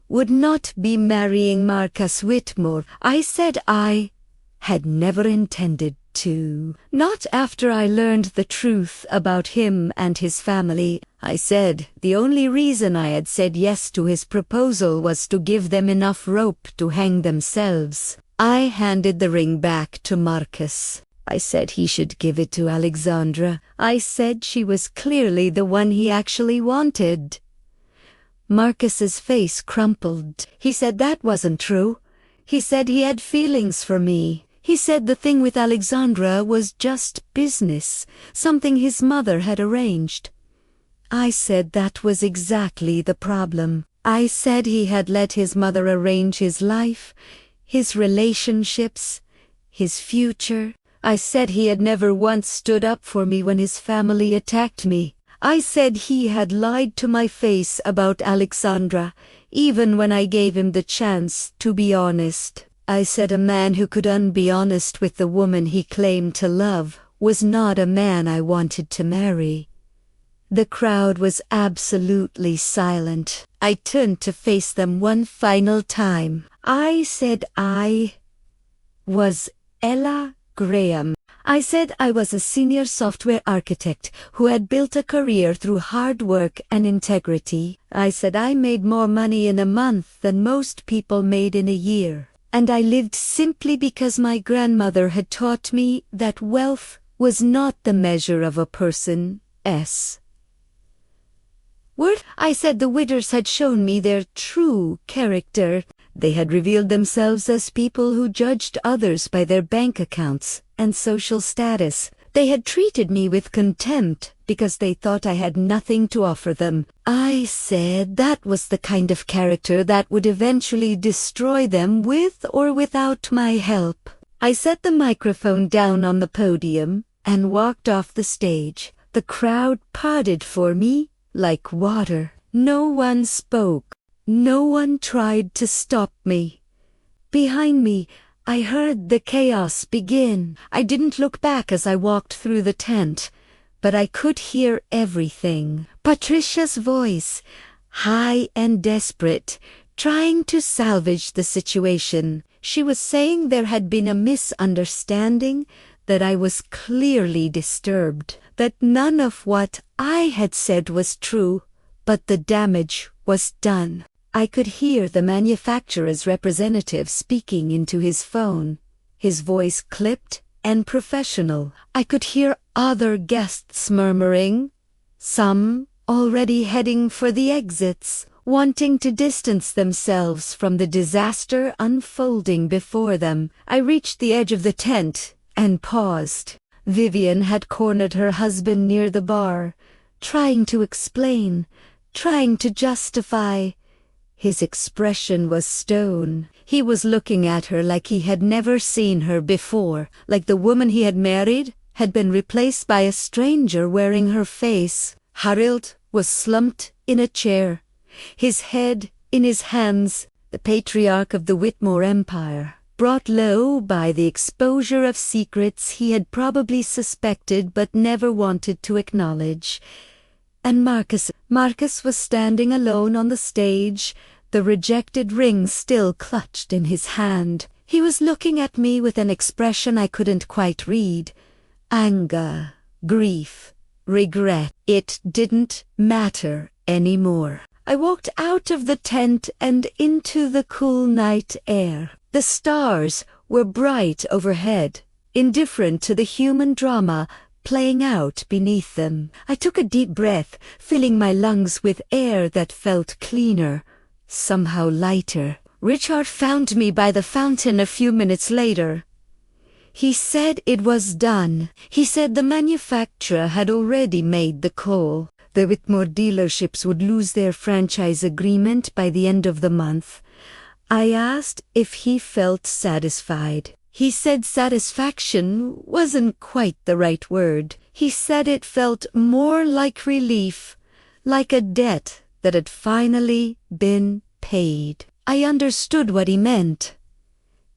would not be marrying Marcus Whitmore. I said I had never intended to. Not after I learned the truth about him and his family. I said the only reason I had said yes to his proposal was to give them enough rope to hang themselves. I handed the ring back to Marcus. I said he should give it to Alexandra. I said she was clearly the one he actually wanted. Marcus's face crumpled. He said that wasn't true. He said he had feelings for me. He said the thing with Alexandra was just business, something his mother had arranged. I said that was exactly the problem. I said he had let his mother arrange his life, his relationships, his future. I said he had never once stood up for me when his family attacked me. I said he had lied to my face about Alexandra, even when I gave him the chance to be honest. I said a man who couldn't be honest with the woman he claimed to love was not a man I wanted to marry. The crowd was absolutely silent. I turned to face them one final time. I said I was Ella Graham. I said I was a senior software architect who had built a career through hard work and integrity. I said I made more money in a month than most people made in a year. And I lived simply because my grandmother had taught me that wealth was not the measure of a person's worth. I said the Widders had shown me their true character. They had revealed themselves as people who judged others by their bank accounts and social status. They had treated me with contempt because they thought I had nothing to offer them. I said that was the kind of character that would eventually destroy them with or without my help. I set the microphone down on the podium and walked off the stage. The crowd parted for me like water. No one spoke. No one tried to stop me. Behind me, I heard the chaos begin. I didn't look back as I walked through the tent, but I could hear everything. Patricia's voice, high and desperate, trying to salvage the situation. She was saying there had been a misunderstanding, that I was clearly disturbed, that none of what I had said was true, but the damage was done. I could hear the manufacturer's representative speaking into his phone, his voice clipped and professional. I could hear other guests murmuring, some already heading for the exits, wanting to distance themselves from the disaster unfolding before them. I reached the edge of the tent and paused. Vivian had cornered her husband near the bar, trying to explain, trying to justify. His expression was stone. He was looking at her like he had never seen her before, like the woman he had married had been replaced by a stranger wearing her face. Harold was slumped in a chair, his head in his hands, the patriarch of the Whitmore Empire, brought low by the exposure of secrets he had probably suspected but never wanted to acknowledge. And Marcus was standing alone on the stage, the rejected ring still clutched in his hand. He was looking at me with an expression I couldn't quite read. Anger, grief, regret. It didn't matter anymore. I walked out of the tent and into the cool night air. The stars were bright overhead, indifferent to the human drama playing out beneath them. I took a deep breath, filling my lungs with air that felt cleaner, somehow lighter. Richard found me by the fountain a few minutes later. He said it was done. He said the manufacturer had already made the call. The Whitmore dealerships would lose their franchise agreement by the end of the month. I asked if he felt satisfied. He said satisfaction wasn't quite the right word. He said it felt more like relief, like a debt that had finally been paid. I understood what he meant.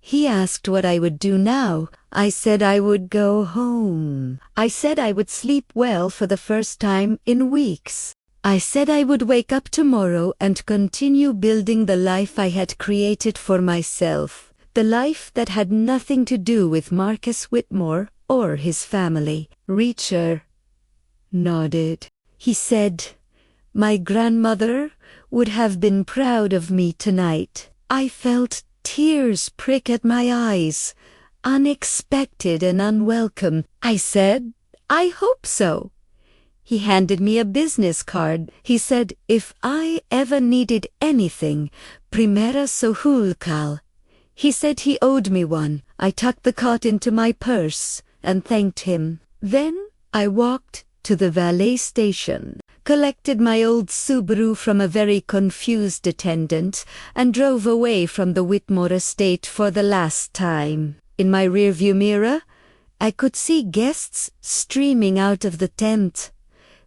He asked what I would do now. I said I would go home. I said I would sleep well for the first time in weeks. I said I would wake up tomorrow and continue building the life I had created for myself. The life that had nothing to do with Marcus Whitmore or his family. Reacher nodded. He said, "My grandmother would have been proud of me tonight." I felt tears prick at my eyes. Unexpected and unwelcome. I said, "I hope so." He handed me a business card. He said if I ever needed anything, primera sohulkal. He said he owed me one. I tucked the card into my purse and thanked him. Then I walked to the valet station, collected my old Subaru from a very confused attendant, and drove away from the Whitmore estate for the last time. In my rearview mirror, I could see guests streaming out of the tent,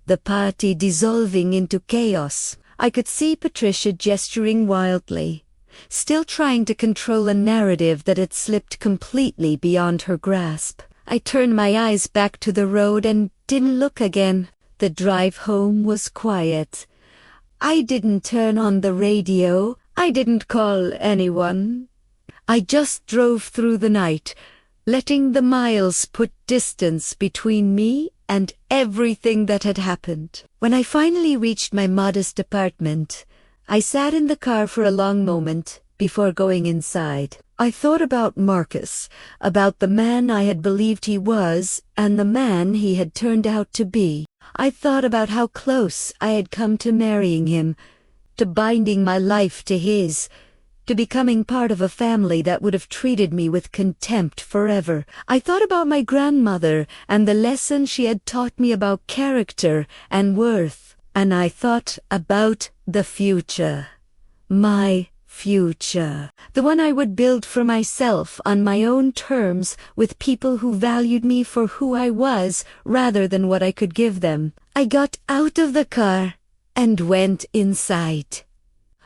the party dissolving into chaos. I could see Patricia gesturing wildly, still trying to control a narrative that had slipped completely beyond her grasp. I turned my eyes back to the road and didn't look again. The drive home was quiet. I didn't turn on the radio. I didn't call anyone. I just drove through the night, letting the miles put distance between me and everything that had happened. When I finally reached my modest apartment, I sat in the car for a long moment before going inside. I thought about Marcus, about the man I had believed he was and the man he had turned out to be. I thought about how close I had come to marrying him, to binding my life to his, to becoming part of a family that would have treated me with contempt forever. I thought about my grandmother and the lesson she had taught me about character and worth. And I thought about the future. My future. The one I would build for myself on my own terms with people who valued me for who I was rather than what I could give them. I got out of the car and went inside.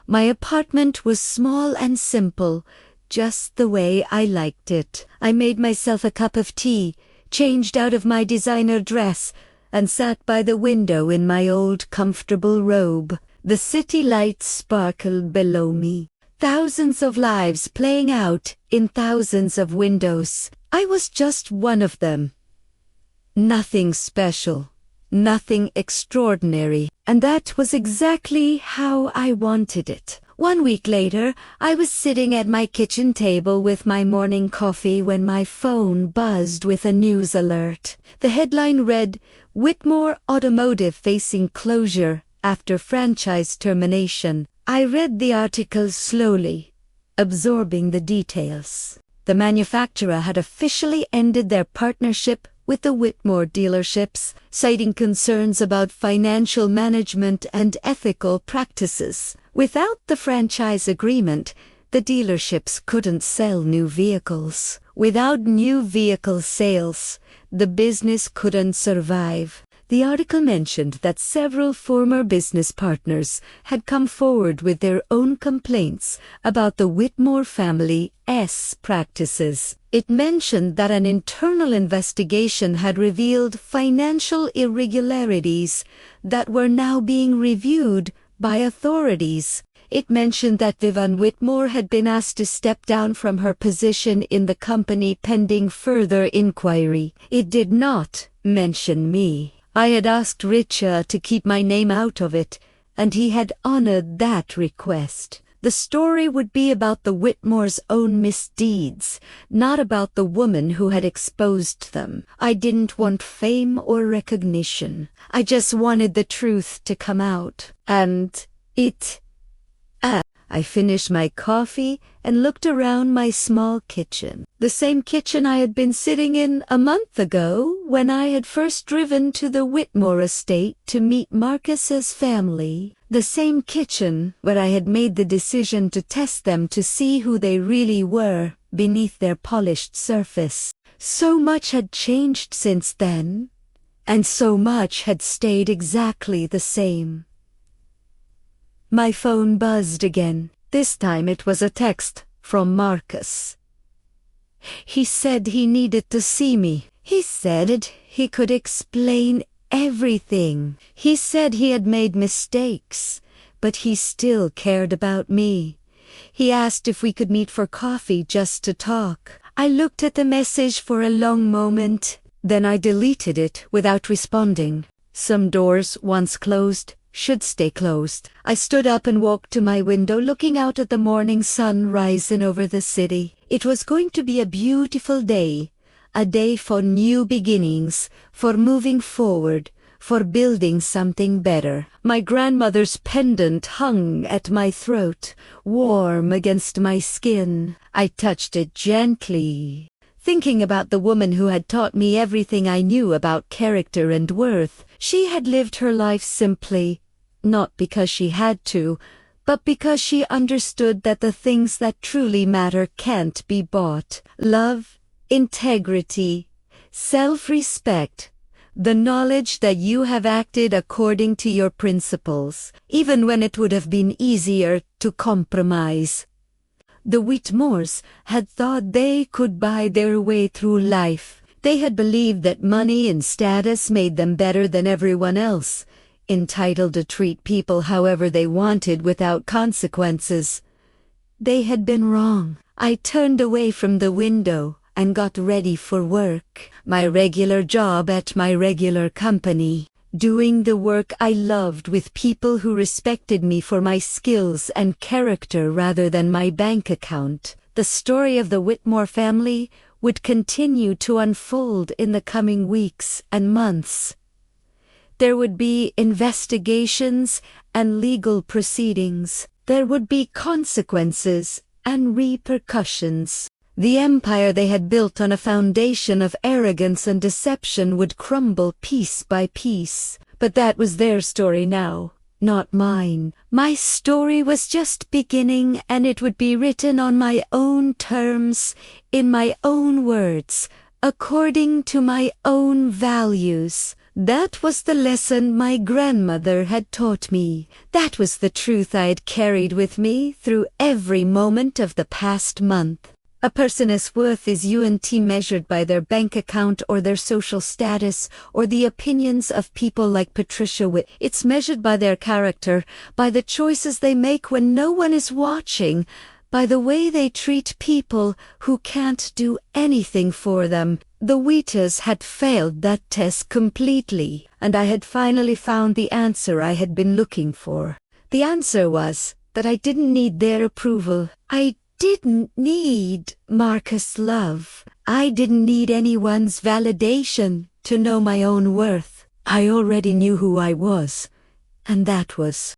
My apartment was small and simple, just the way I liked it. I made myself a cup of tea, changed out of my designer dress, and sat by the window in my old comfortable robe. The city lights sparkled below me. Thousands of lives playing out in thousands of windows. I was just one of them. Nothing special. Nothing extraordinary. And that was exactly how I wanted it. 1 week later, I was sitting at my kitchen table with my morning coffee when my phone buzzed with a news alert. The headline read, "Whitmore Automotive facing closure after franchise termination." I read the article slowly, absorbing the details. The manufacturer had officially ended their partnership with the Whitmore dealerships, citing concerns about financial management and ethical practices. Without the franchise agreement, the dealerships couldn't sell new vehicles. Without new vehicle sales, the business couldn't survive. The article mentioned that several former business partners had come forward with their own complaints about the Whitmore family's practices. It mentioned that an internal investigation had revealed financial irregularities that were now being reviewed by authorities. It mentioned that Vivian Whitmore had been asked to step down from her position in the company pending further inquiry. It did not mention me. I had asked Richard to keep my name out of it, and he had honored that request. The story would be about the Whitmore's own misdeeds, not about the woman who had exposed them. I didn't want fame or recognition. I just wanted the truth to come out. And I finished my coffee and looked around my small kitchen. The same kitchen I had been sitting in a month ago when I had first driven to the Whitmore estate to meet Marcus's family. The same kitchen where I had made the decision to test them to see who they really were beneath their polished surface. So much had changed since then, and so much had stayed exactly the same. My phone buzzed again. This time it was a text from Marcus. He said he needed to see me. He said he could explain everything. He said he had made mistakes, but he still cared about me. He asked if we could meet for coffee just to talk. I looked at the message for a long moment. Then I deleted it without responding. Some doors, once closed, should stay closed. I stood up and walked to my window, looking out at the morning sun rising over the city. It was going to be a beautiful day. A day for new beginnings, for moving forward, for building something better. My grandmother's pendant hung at my throat, warm against my skin. I touched it gently, thinking about the woman who had taught me everything I knew about character and worth. She had lived her life simply, not because she had to, but because she understood that the things that truly matter can't be bought. Love, integrity, self-respect, the knowledge that you have acted according to your principles, even when it would have been easier to compromise. The Whitmores had thought they could buy their way through life. They had believed that money and status made them better than everyone else, entitled to treat people however they wanted without consequences. They had been wrong. I turned away from the window and got ready for work, my regular job at my regular company, doing the work I loved with people who respected me for my skills and character rather than my bank account. The story of the Whitmore family would continue to unfold in the coming weeks and months. There would be investigations and legal proceedings. There would be consequences and repercussions. The empire they had built on a foundation of arrogance and deception would crumble piece by piece. But that was their story now, not mine. My story was just beginning, and it would be written on my own terms, in my own words, according to my own values. That was the lesson my grandmother had taught me. That was the truth I had carried with me through every moment of the past month. A person's worth is not measured by their bank account or their social status or the opinions of people like Patricia Whitmore. It's measured by their character, by the choices they make when no one is watching, by the way they treat people who can't do anything for them. The Whitmores had failed that test completely, and I had finally found the answer I had been looking for. The answer was that I didn't need their approval. I didn't need Marcus' love. I didn't need anyone's validation to know my own worth. I already knew who I was, and that was